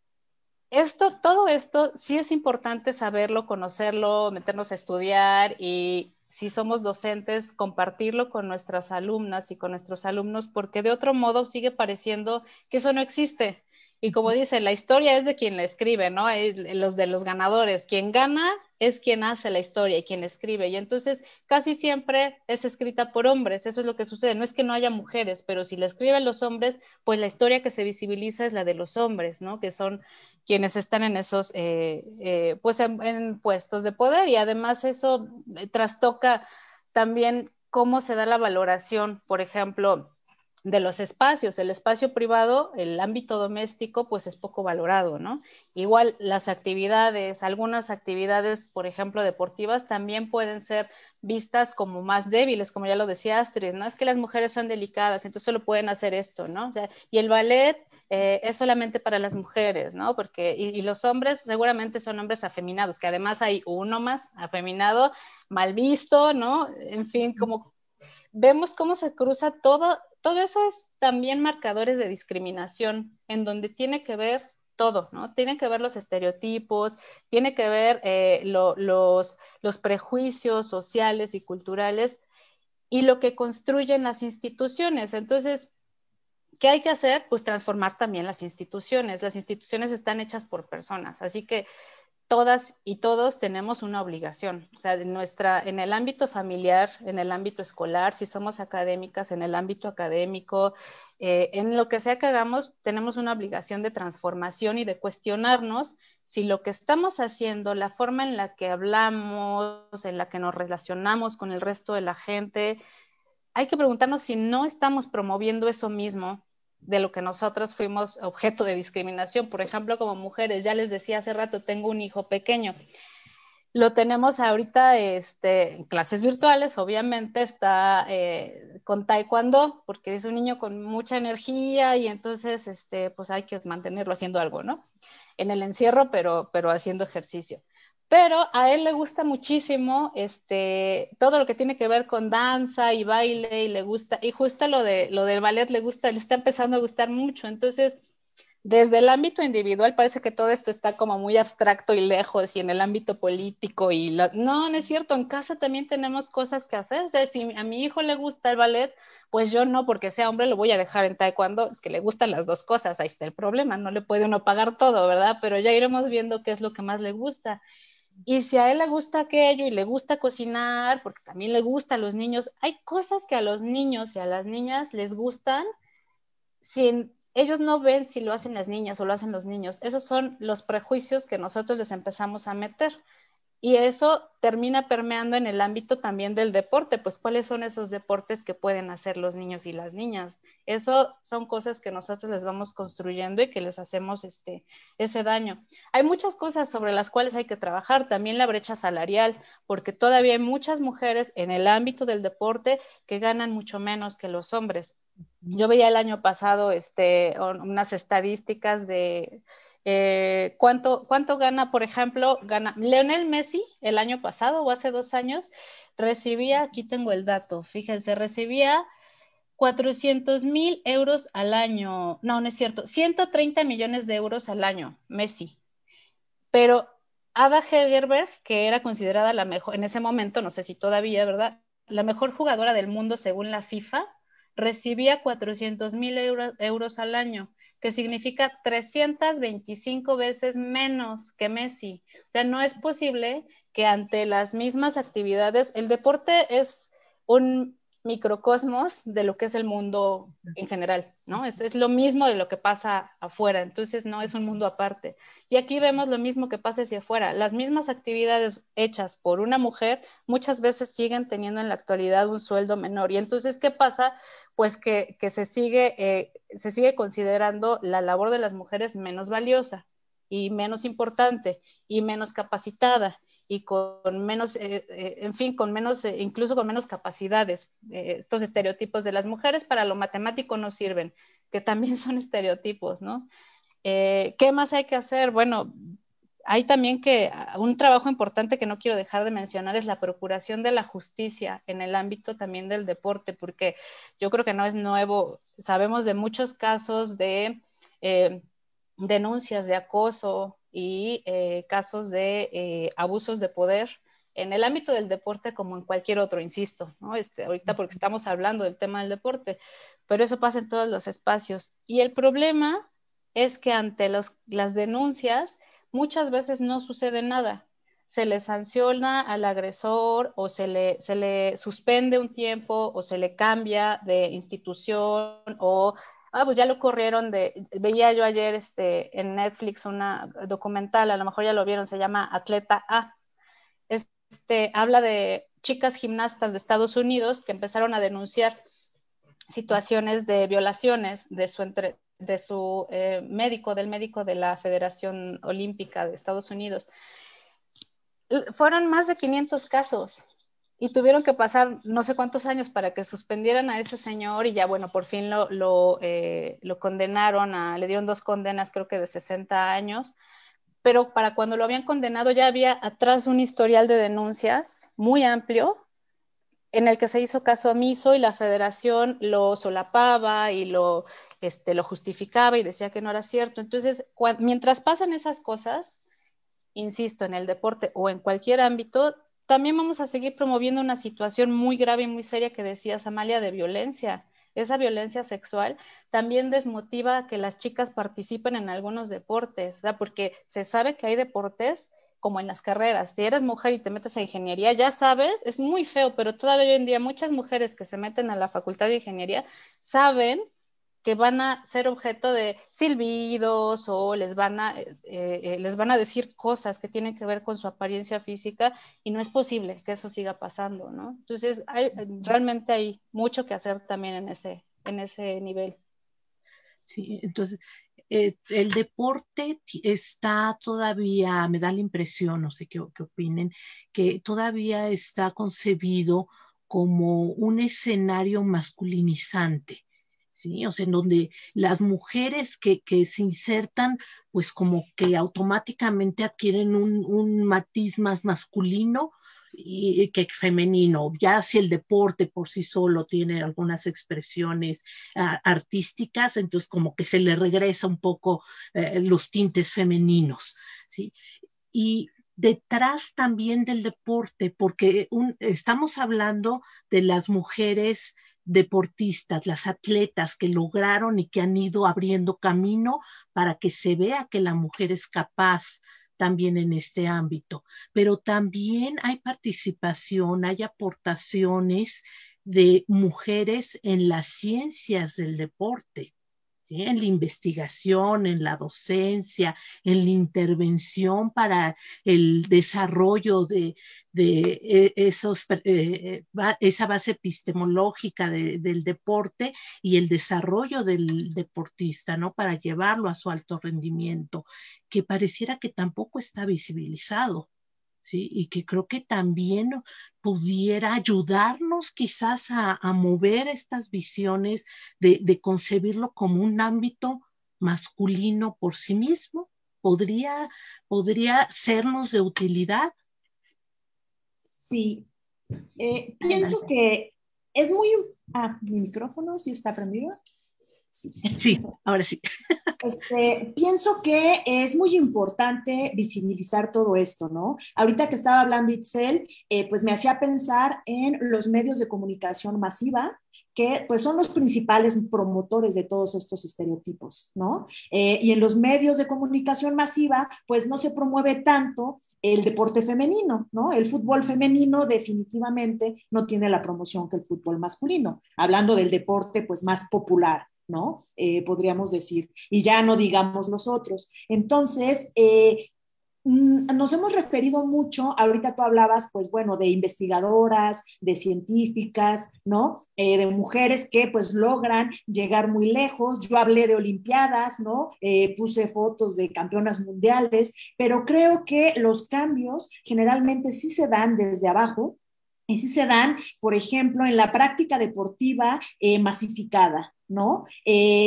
todo esto sí es importante saberlo, conocerlo, meternos a estudiar y si somos docentes, compartirlo con nuestras alumnas y con nuestros alumnos, porque de otro modo sigue pareciendo que eso no existe. Y como dicen, la historia es de quien la escribe, ¿no? Los de los ganadores. Quien gana es quien hace la historia y quien escribe. Y entonces casi siempre es escrita por hombres. Eso es lo que sucede. No es que no haya mujeres, pero si la escriben los hombres, pues la historia que se visibiliza es la de los hombres, ¿no? Que son quienes están en esos, pues en puestos de poder. Y además eso trastoca también cómo se da la valoración, por ejemplo, de los espacios. El espacio privado, el ámbito doméstico, pues es poco valorado, ¿no? Igual las actividades, algunas actividades, por ejemplo, deportivas, también pueden ser vistas como más débiles, como ya lo decía Astrid, ¿no? Es que las mujeres son delicadas, entonces solo pueden hacer esto, ¿no? O sea, y el ballet es solamente para las mujeres, ¿no? Porque, y los hombres seguramente son hombres afeminados, que además hay uno más afeminado, mal visto, ¿no? En fin, como vemos cómo se cruza todo eso es también marcadores de discriminación, en donde tiene que ver todo, ¿no? Tiene que ver los estereotipos, tiene que ver los prejuicios sociales y culturales y lo que construyen las instituciones. Entonces, ¿qué hay que hacer? Pues transformar también las instituciones. Las instituciones están hechas por personas, así que todas y todos tenemos una obligación, o sea, en el ámbito familiar, en el ámbito escolar, si somos académicas, en el ámbito académico, en lo que sea que hagamos, tenemos una obligación de transformación y de cuestionarnos si lo que estamos haciendo, la forma en la que hablamos, en la que nos relacionamos con el resto de la gente, hay que preguntarnos si no estamos promoviendo eso mismo de lo que nosotros fuimos objeto de discriminación. Por ejemplo, como mujeres, ya les decía hace rato, tengo un hijo pequeño. Lo tenemos ahorita en clases virtuales, obviamente está con taekwondo, porque es un niño con mucha energía y entonces pues hay que mantenerlo haciendo algo, ¿no? En el encierro, pero haciendo ejercicio. Pero a él le gusta muchísimo todo lo que tiene que ver con danza y baile y le gusta, y justo lo del ballet le está empezando a gustar mucho. Entonces, desde el ámbito individual parece que todo esto está como muy abstracto y lejos y en el ámbito político no es cierto, en casa también tenemos cosas que hacer. O sea, si a mi hijo le gusta el ballet, pues yo no, porque sea hombre, lo voy a dejar en taekwondo. Es que le gustan las dos cosas, ahí está el problema, no le puede uno pagar todo, ¿verdad? Pero ya iremos viendo qué es lo que más le gusta. Y si a él le gusta aquello y le gusta cocinar, porque también le gusta a los niños, hay cosas que a los niños y a las niñas les gustan sin ellos no ven si lo hacen las niñas o lo hacen los niños. Esos son los prejuicios que nosotros les empezamos a meter. Y eso termina permeando en el ámbito también del deporte, pues cuáles son esos deportes que pueden hacer los niños y las niñas. Eso son cosas que nosotros les vamos construyendo y que les hacemos ese daño. Hay muchas cosas sobre las cuales hay que trabajar, también la brecha salarial, porque todavía hay muchas mujeres en el ámbito del deporte que ganan mucho menos que los hombres. Yo veía el año pasado unas estadísticas de cuánto gana, por ejemplo, gana Lionel Messi el año pasado o hace 2 años, recibía, aquí tengo el dato, fíjense, recibía 400,000 euros al año, no es cierto, 130 millones de euros al año, Messi. Pero Ada Hegerberg, que era considerada la mejor, en ese momento, no sé si todavía, ¿verdad? La mejor jugadora del mundo según la FIFA, recibía 400,000 euros al año, que significa 325 veces menos que Messi. O sea, no es posible que ante las mismas actividades, el deporte es un microcosmos de lo que es el mundo en general, ¿no? Es lo mismo de lo que pasa afuera, entonces no es un mundo aparte. Y aquí vemos lo mismo que pasa hacia afuera. Las mismas actividades hechas por una mujer muchas veces siguen teniendo en la actualidad un sueldo menor. Y entonces, ¿qué pasa? Pues que se sigue considerando la labor de las mujeres menos valiosa y menos importante y menos capacitada y con menos, en fin, con menos, incluso con menos capacidades. Estos estereotipos de las mujeres para lo matemático no sirven, que también son estereotipos, ¿no? ¿Qué más hay que hacer? Bueno, hay también un trabajo importante que no quiero dejar de mencionar es la procuración de la justicia en el ámbito también del deporte, porque yo creo que no es nuevo, sabemos de muchos casos de denuncias de acoso y casos de abusos de poder en el ámbito del deporte como en cualquier otro, insisto, ¿no? Ahorita porque estamos hablando del tema del deporte, pero eso pasa en todos los espacios. Y el problema es que ante las denuncias muchas veces no sucede nada. Se le sanciona al agresor o se le suspende un tiempo o se le cambia de institución o pues ya lo corrieron veía yo ayer en Netflix una documental, a lo mejor ya lo vieron, se llama Atleta A. Habla de chicas gimnastas de Estados Unidos que empezaron a denunciar situaciones de violaciones de su médico, del médico de la Federación Olímpica de Estados Unidos. Fueron más de 500 casos y tuvieron que pasar no sé cuántos años para que suspendieran a ese señor y ya, bueno, por fin lo condenaron, le dieron 2 condenas, creo que de 60 años, pero para cuando lo habían condenado ya había atrás un historial de denuncias muy amplio en el que se hizo caso omiso y la federación lo solapaba y lo justificaba y decía que no era cierto. Entonces, mientras pasan esas cosas, insisto, en el deporte o en cualquier ámbito, también vamos a seguir promoviendo una situación muy grave y muy seria que decías, Amalia, de violencia. Esa violencia sexual también desmotiva a que las chicas participen en algunos deportes, ¿verdad? Porque se sabe que hay deportes como en las carreras. Si eres mujer y te metes a ingeniería, ya sabes, es muy feo, pero todavía hoy en día muchas mujeres que se meten a la facultad de ingeniería saben que van a ser objeto de silbidos o les van a decir cosas que tienen que ver con su apariencia física y no es posible que eso siga pasando, ¿no? Entonces, realmente hay mucho que hacer también en ese nivel. Sí, entonces el deporte está todavía, me da la impresión, no sé qué opinen, que todavía está concebido como un escenario masculinizante. ¿Sí? O sea, en donde las mujeres que se insertan, pues como que automáticamente adquieren un matiz más masculino y que femenino. Ya si el deporte por sí solo tiene algunas expresiones artísticas, entonces como que se le regresa un poco los tintes femeninos, ¿sí? Y detrás también del deporte, porque estamos hablando de las mujeres deportistas, las atletas que lograron y que han ido abriendo camino para que se vea que la mujer es capaz también en este ámbito, pero también hay participación, hay aportaciones de mujeres en las ciencias del deporte. ¿Sí? En la investigación, en la docencia, en la intervención para el desarrollo de esa base epistemológica del deporte y el desarrollo del deportista, ¿no? Para llevarlo a su alto rendimiento, que pareciera que tampoco está visibilizado. ¿sí? Y que creo que también pudiera ayudarnos quizás a mover estas visiones de concebirlo como un ámbito masculino por sí mismo. ¿Podría sernos de utilidad? Sí, pienso Adelante. que es muy... Ah, mi micrófono sí está prendido. Sí. Sí, ahora sí. Pienso que es muy importante visibilizar todo esto, ¿no? Ahorita que estaba hablando Itzel, pues me hacía pensar en los medios de comunicación masiva, que pues son los principales promotores de todos estos estereotipos, ¿no? Y en los medios de comunicación masiva, pues no se promueve tanto el deporte femenino, ¿no? El fútbol femenino definitivamente no tiene la promoción que el fútbol masculino, hablando del deporte pues más popular, ¿no? Podríamos decir, y ya no digamos los otros. Entonces, nos hemos referido mucho, ahorita tú hablabas, pues bueno, de investigadoras, de científicas, ¿no? De mujeres que pues logran llegar muy lejos. Yo hablé de olimpiadas, ¿no? Puse fotos de campeonas mundiales, pero creo que los cambios generalmente sí se dan desde abajo y sí se dan, por ejemplo, en la práctica deportiva masificada, ¿no?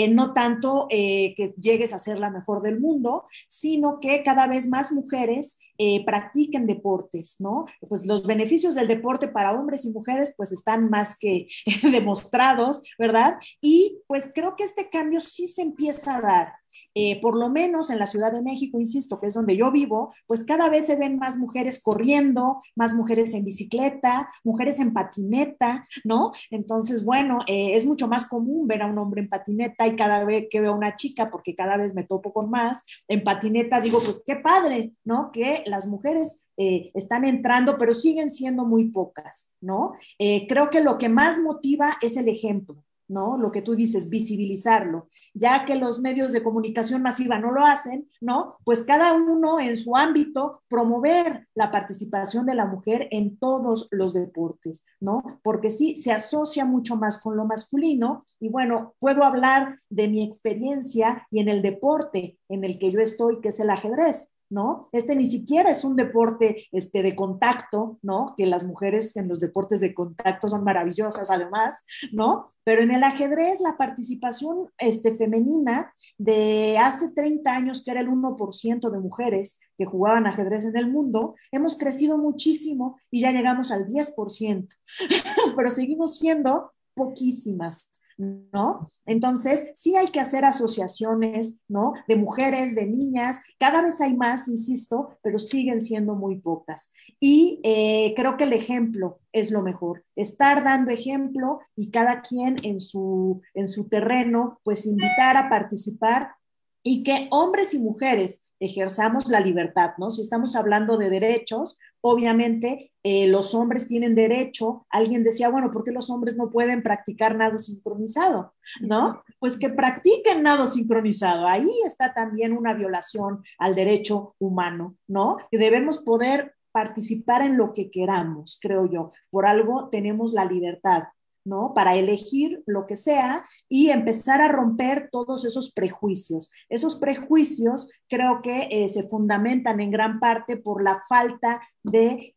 No tanto que llegues a ser la mejor del mundo, sino que cada vez más mujeres practiquen deportes, ¿no? Pues los beneficios del deporte para hombres y mujeres pues están más que demostrados, ¿verdad? Y pues creo que este cambio sí se empieza a dar. Por lo menos en la Ciudad de México, insisto, que es donde yo vivo, pues cada vez se ven más mujeres corriendo, más mujeres en bicicleta, mujeres en patineta, ¿no? Entonces, bueno, es mucho más común ver a un hombre en patineta y cada vez que veo a una chica, porque cada vez me topo con más, en patineta digo, pues qué padre, ¿no? Que las mujeres están entrando, pero siguen siendo muy pocas, ¿no? Creo que lo que más motiva es el ejemplo, ¿no? Lo que tú dices, visibilizarlo, ya que los medios de comunicación masiva no lo hacen, ¿no? Pues cada uno en su ámbito promover la participación de la mujer en todos los deportes, ¿no? Porque sí, se asocia mucho más con lo masculino y bueno, puedo hablar de mi experiencia y en el deporte en el que yo estoy, que es el ajedrez, ¿no? Ni siquiera es un deporte de contacto, ¿no? Que las mujeres en los deportes de contacto son maravillosas además, ¿no? Pero en el ajedrez la participación femenina de hace 30 años, que era el 1% de mujeres que jugaban ajedrez en el mundo, hemos crecido muchísimo y ya llegamos al 10%, pero seguimos siendo poquísimas, ¿no? Entonces, sí hay que hacer asociaciones, ¿no? De mujeres, de niñas, cada vez hay más, insisto, pero siguen siendo muy pocas. Y creo que el ejemplo es lo mejor, estar dando ejemplo y cada quien en su terreno, pues invitar a participar y que hombres y mujeres ejerzamos la libertad, ¿no? Si estamos hablando de derechos, obviamente los hombres tienen derecho. Alguien decía, bueno, ¿por qué los hombres no pueden practicar nado sincronizado? ¿No? Pues que practiquen nado sincronizado. Ahí está también una violación al derecho humano, ¿no? Que debemos poder participar en lo que queramos, creo yo. Por algo tenemos la libertad, ¿no? Para elegir lo que sea y empezar a romper todos esos prejuicios. Esos prejuicios creo que se fundamentan en gran parte por la falta de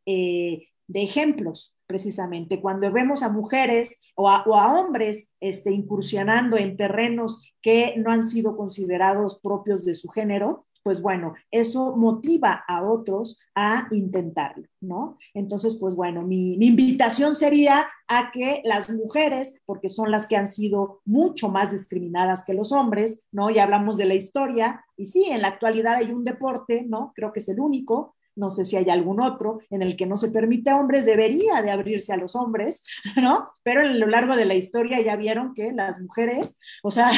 ejemplos, precisamente. Cuando vemos a mujeres o a hombres incursionando en terrenos que no han sido considerados propios de su género, pues bueno, eso motiva a otros a intentarlo, ¿no? Entonces, pues bueno, mi invitación sería a que las mujeres, porque son las que han sido mucho más discriminadas que los hombres, ¿no? Ya hablamos de la historia, y sí, en la actualidad hay un deporte, ¿no? Creo que es el único, no sé si hay algún otro en el que no se permite a hombres, debería de abrirse a los hombres, ¿no? Pero a lo largo de la historia ya vieron que las mujeres, o sea,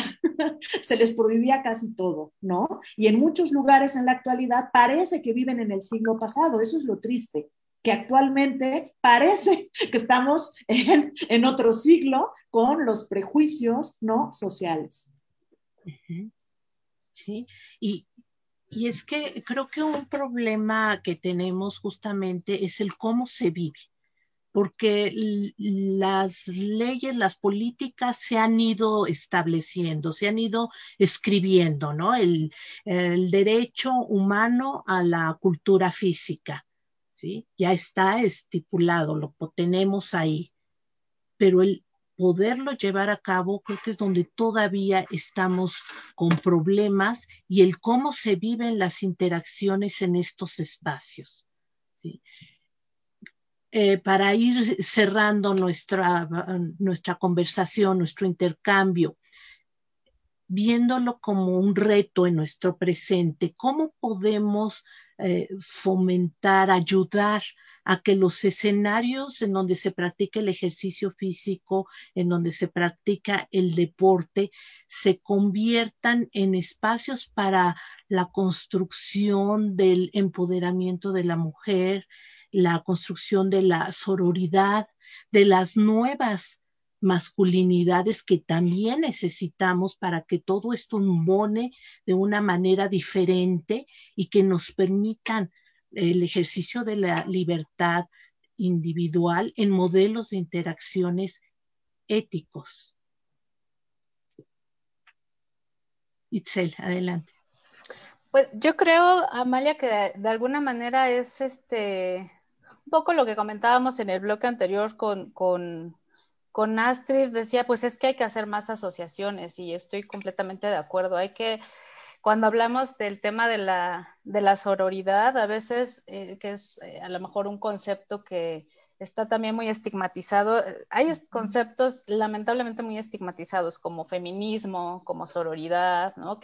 se les prohibía casi todo, ¿no? Y en muchos lugares en la actualidad parece que viven en el siglo pasado, eso es lo triste, que actualmente parece que estamos en otro siglo con los prejuicios, ¿no? Sociales. Sí, y es que creo que un problema que tenemos justamente es el cómo se vive, porque las leyes, las políticas se han ido estableciendo, se han ido escribiendo, ¿no? El derecho humano a la cultura física, ¿sí? Ya está estipulado, lo tenemos ahí, pero el poderlo llevar a cabo creo que es donde todavía estamos con problemas y el cómo se viven las interacciones en estos espacios, ¿sí? Para ir cerrando nuestra conversación, nuestro intercambio, viéndolo como un reto en nuestro presente, ¿cómo podemos fomentar, ayudar a que los escenarios en donde se practica el ejercicio físico, en donde se practica el deporte, se conviertan en espacios para la construcción del empoderamiento de la mujer, la construcción de la sororidad, de las nuevas masculinidades que también necesitamos para que todo esto embone de una manera diferente y que nos permitan el ejercicio de la libertad individual en modelos de interacciones éticos? Itzel, adelante. Pues yo creo, Amalia, que de alguna manera es un poco lo que comentábamos en el bloque anterior con Astrid. Decía, pues es que hay que hacer más asociaciones y estoy completamente de acuerdo. Cuando hablamos del tema de la sororidad, a veces, que es a lo mejor un concepto que está también muy estigmatizado, hay conceptos lamentablemente muy estigmatizados como feminismo, como sororidad, ¿no?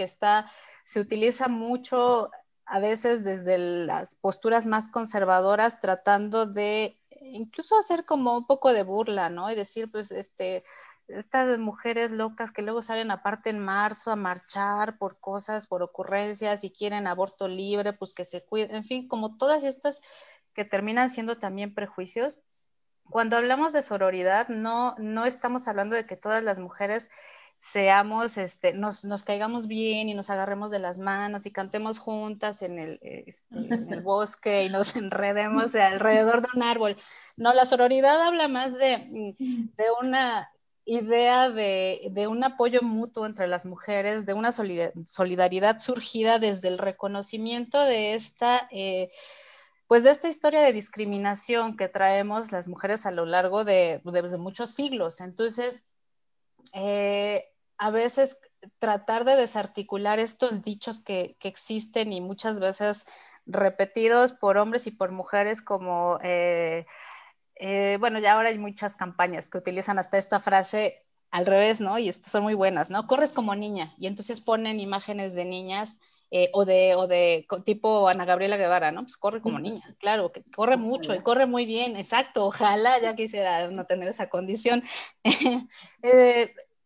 Se utiliza mucho a veces desde las posturas más conservadoras, tratando de incluso hacer como un poco de burla, ¿no? Y decir, pues, estas mujeres locas que luego salen aparte en marzo a marchar por cosas, por ocurrencias y quieren aborto libre, pues que se cuiden, en fin, como todas estas que terminan siendo también prejuicios. Cuando hablamos de sororidad, no estamos hablando de que todas las mujeres seamos, nos caigamos bien y nos agarremos de las manos y cantemos juntas en el bosque y nos enredemos alrededor de un árbol. No, la sororidad habla más de una idea de un apoyo mutuo entre las mujeres, de una solidaridad surgida desde el reconocimiento de pues de esta historia de discriminación que traemos las mujeres a lo largo de muchos siglos. Entonces, a veces tratar de desarticular estos dichos que existen y muchas veces repetidos por hombres y por mujeres como... bueno, ya ahora hay muchas campañas que utilizan hasta esta frase al revés, ¿no? Y estas son muy buenas, ¿no? Corres como niña. Y entonces ponen imágenes de niñas o de tipo Ana Gabriela Guevara, ¿no? Pues corre como niña, claro, que corre mucho y corre muy bien, exacto. Ojalá ya quisiera no tener esa condición.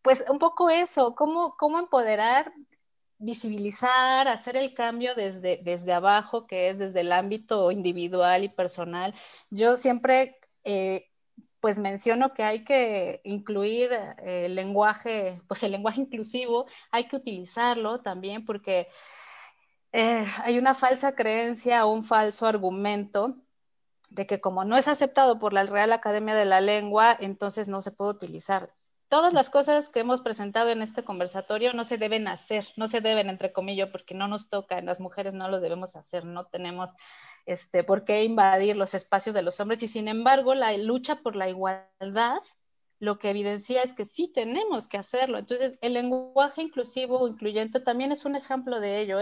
Pues un poco eso, cómo empoderar, visibilizar, hacer el cambio desde abajo, que es desde el ámbito individual y personal. Yo siempre pues menciono que hay que incluir el lenguaje, pues el lenguaje inclusivo, hay que utilizarlo también porque hay una falsa creencia o un falso argumento de que como no es aceptado por la Real Academia de la Lengua, entonces no se puede utilizar. Todas las cosas que hemos presentado en este conversatorio no se deben hacer, no se deben, entre comillas, porque no nos toca, las mujeres no lo debemos hacer, no tenemos por qué invadir los espacios de los hombres y sin embargo la lucha por la igualdad lo que evidencia es que sí tenemos que hacerlo. Entonces, el lenguaje inclusivo o incluyente también es un ejemplo de ello.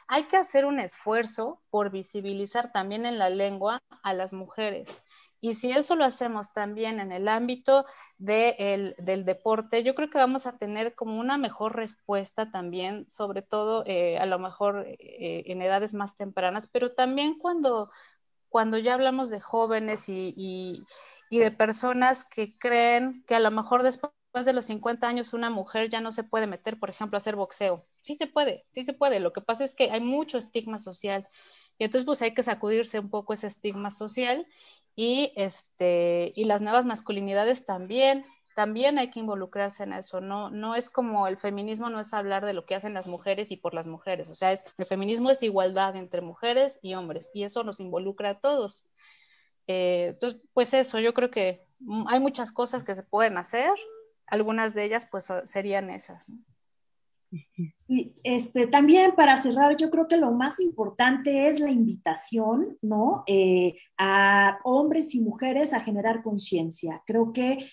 Hay que hacer un esfuerzo por visibilizar también en la lengua a las mujeres. Y si eso lo hacemos también en el ámbito del deporte, yo creo que vamos a tener como una mejor respuesta también, sobre todo a lo mejor en edades más tempranas, pero también cuando ya hablamos de jóvenes y de personas que creen que a lo mejor después de los 50 años una mujer ya no se puede meter, por ejemplo, a hacer boxeo. Sí se puede, sí se puede. Lo que pasa es que hay mucho estigma social. Y entonces pues hay que sacudirse un poco ese estigma social y las nuevas masculinidades también hay que involucrarse en eso, no es como el feminismo, no es hablar de lo que hacen las mujeres y por las mujeres, o sea, el feminismo es igualdad entre mujeres y hombres, y eso nos involucra a todos. Entonces, pues eso, yo creo que hay muchas cosas que se pueden hacer, algunas de ellas pues serían esas, ¿no? Sí, también para cerrar, yo creo que lo más importante es la invitación, ¿no? A hombres y mujeres a generar conciencia. Creo que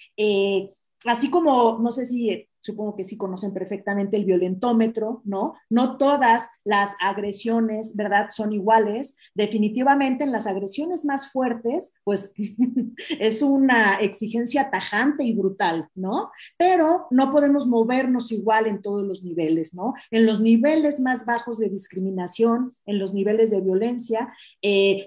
así como, no sé si, supongo que sí conocen perfectamente el violentómetro, ¿no? No todas las agresiones, ¿verdad?, son iguales. Definitivamente en las agresiones más fuertes, pues es una exigencia tajante y brutal, ¿no? Pero no podemos movernos igual en todos los niveles, ¿no? En los niveles más bajos de discriminación, en los niveles de violencia,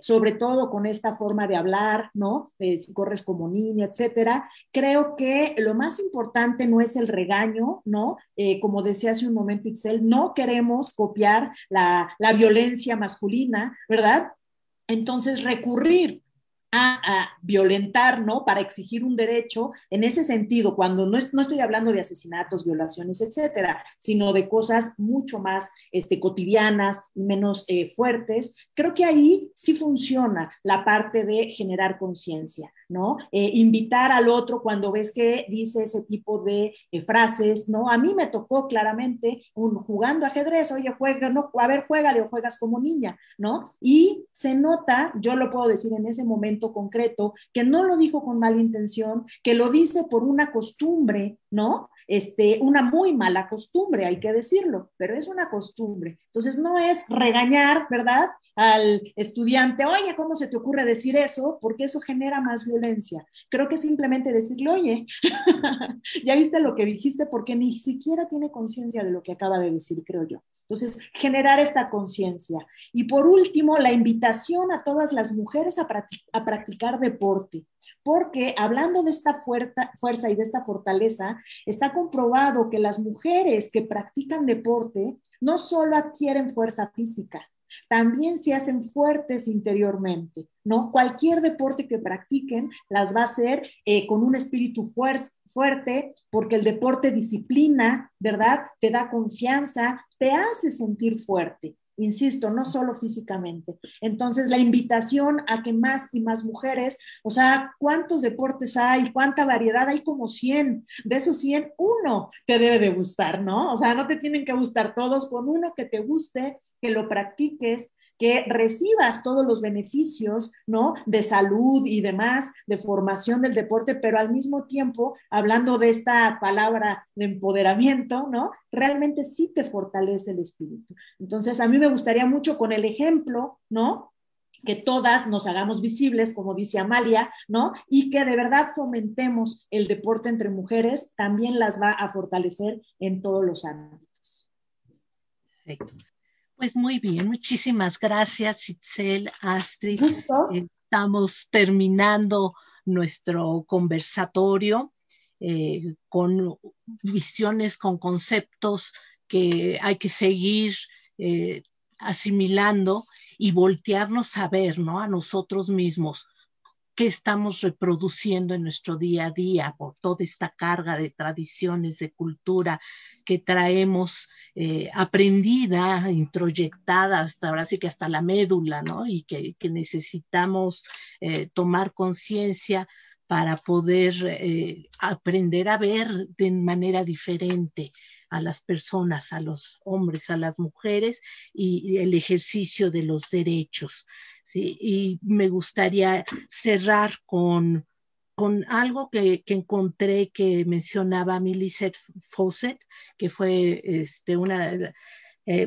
sobre todo con esta forma de hablar, ¿no? Si corres como niña, etcétera. Creo que lo más importante no es el regaño, ¿no? Como decía hace un momento Itzel, no queremos copiar la violencia masculina, ¿verdad? Entonces, recurrir a violentar, ¿no? Para exigir un derecho, en ese sentido, cuando no estoy hablando de asesinatos, violaciones, etcétera, sino de cosas mucho más cotidianas y menos fuertes, creo que ahí sí funciona la parte de generar conciencia, ¿no? Invitar al otro cuando ves que dice ese tipo de frases, ¿no? A mí me tocó claramente jugando ajedrez, oye, juega, no, a ver, juégale o juegas como niña, ¿no? Y se nota, yo lo puedo decir en ese momento concreto, que no lo dijo con mala intención, que lo dice por una costumbre, ¿no? Una muy mala costumbre, hay que decirlo, pero es una costumbre. Entonces no es regañar, ¿verdad?, al estudiante, oye, ¿cómo se te ocurre decir eso? Porque eso genera más violencia. Creo que simplemente decirle, oye, ya viste lo que dijiste, porque ni siquiera tiene conciencia de lo que acaba de decir, creo yo. Entonces, generar esta conciencia. Y por último, la invitación a todas las mujeres a practicar deporte. Porque hablando de esta fuerza y de esta fortaleza, está comprobado que las mujeres que practican deporte no solo adquieren fuerza física, también se hacen fuertes interiormente, ¿no? Cualquier deporte que practiquen las va a hacer con un espíritu fuerte, porque el deporte disciplina, ¿verdad? Te da confianza, te hace sentir fuerte. Insisto, no solo físicamente. Entonces, la invitación a que más y más mujeres, o sea, ¿cuántos deportes hay? ¿Cuánta variedad? Hay como 100. De esos 100, uno te debe de gustar, ¿no? O sea, no te tienen que gustar todos, con uno que te guste, que lo practiques, que recibas todos los beneficios, ¿no? De salud y demás, de formación del deporte, pero al mismo tiempo, hablando de esta palabra de empoderamiento, ¿no? Realmente sí te fortalece el espíritu. Entonces, a mí me gustaría mucho con el ejemplo, ¿no?, que todas nos hagamos visibles, como dice Amalia, ¿no? Y que de verdad fomentemos el deporte entre mujeres, también las va a fortalecer en todos los ámbitos. Perfecto. Pues muy bien, muchísimas gracias, Itzel, Astrid. Estamos terminando nuestro conversatorio con visiones, con conceptos que hay que seguir asimilando y voltearnos a ver, ¿no?, a nosotros mismos, qué estamos reproduciendo en nuestro día a día por toda esta carga de tradiciones, de cultura que traemos aprendida, introyectada hasta ahora sí que hasta la médula, ¿no? Y que necesitamos tomar conciencia para poder aprender a ver de manera diferente a las personas, a los hombres, a las mujeres y el ejercicio de los derechos. ¿Sí? Y me gustaría cerrar con algo que encontré que mencionaba Millicent Fawcett, que fue una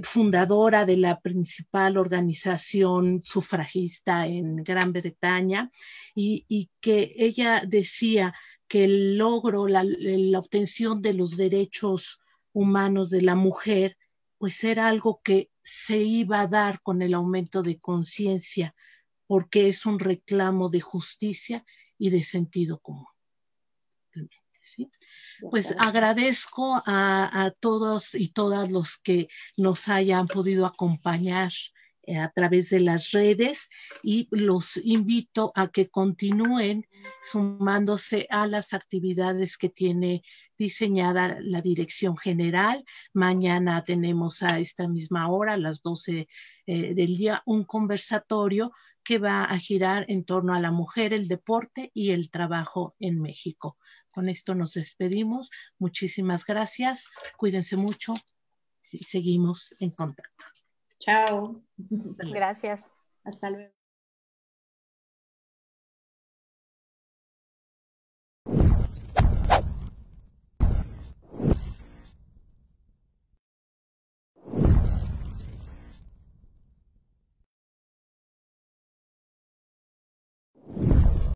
fundadora de la principal organización sufragista en Gran Bretaña, y que ella decía que el logro, la obtención de los derechos humanos de la mujer, pues era algo que se iba a dar con el aumento de conciencia, porque es un reclamo de justicia y de sentido común. ¿Sí? Pues agradezco a todos y todas los que nos hayan podido acompañar a través de las redes, y los invito a que continúen sumándose a las actividades que tiene diseñada la Dirección General. Mañana tenemos a esta misma hora, a las 12 del día, un conversatorio que va a girar en torno a la mujer, el deporte y el trabajo en México. Con esto nos despedimos. Muchísimas gracias. Cuídense mucho. sí, seguimos en contacto. Chao. Gracias. Hasta luego.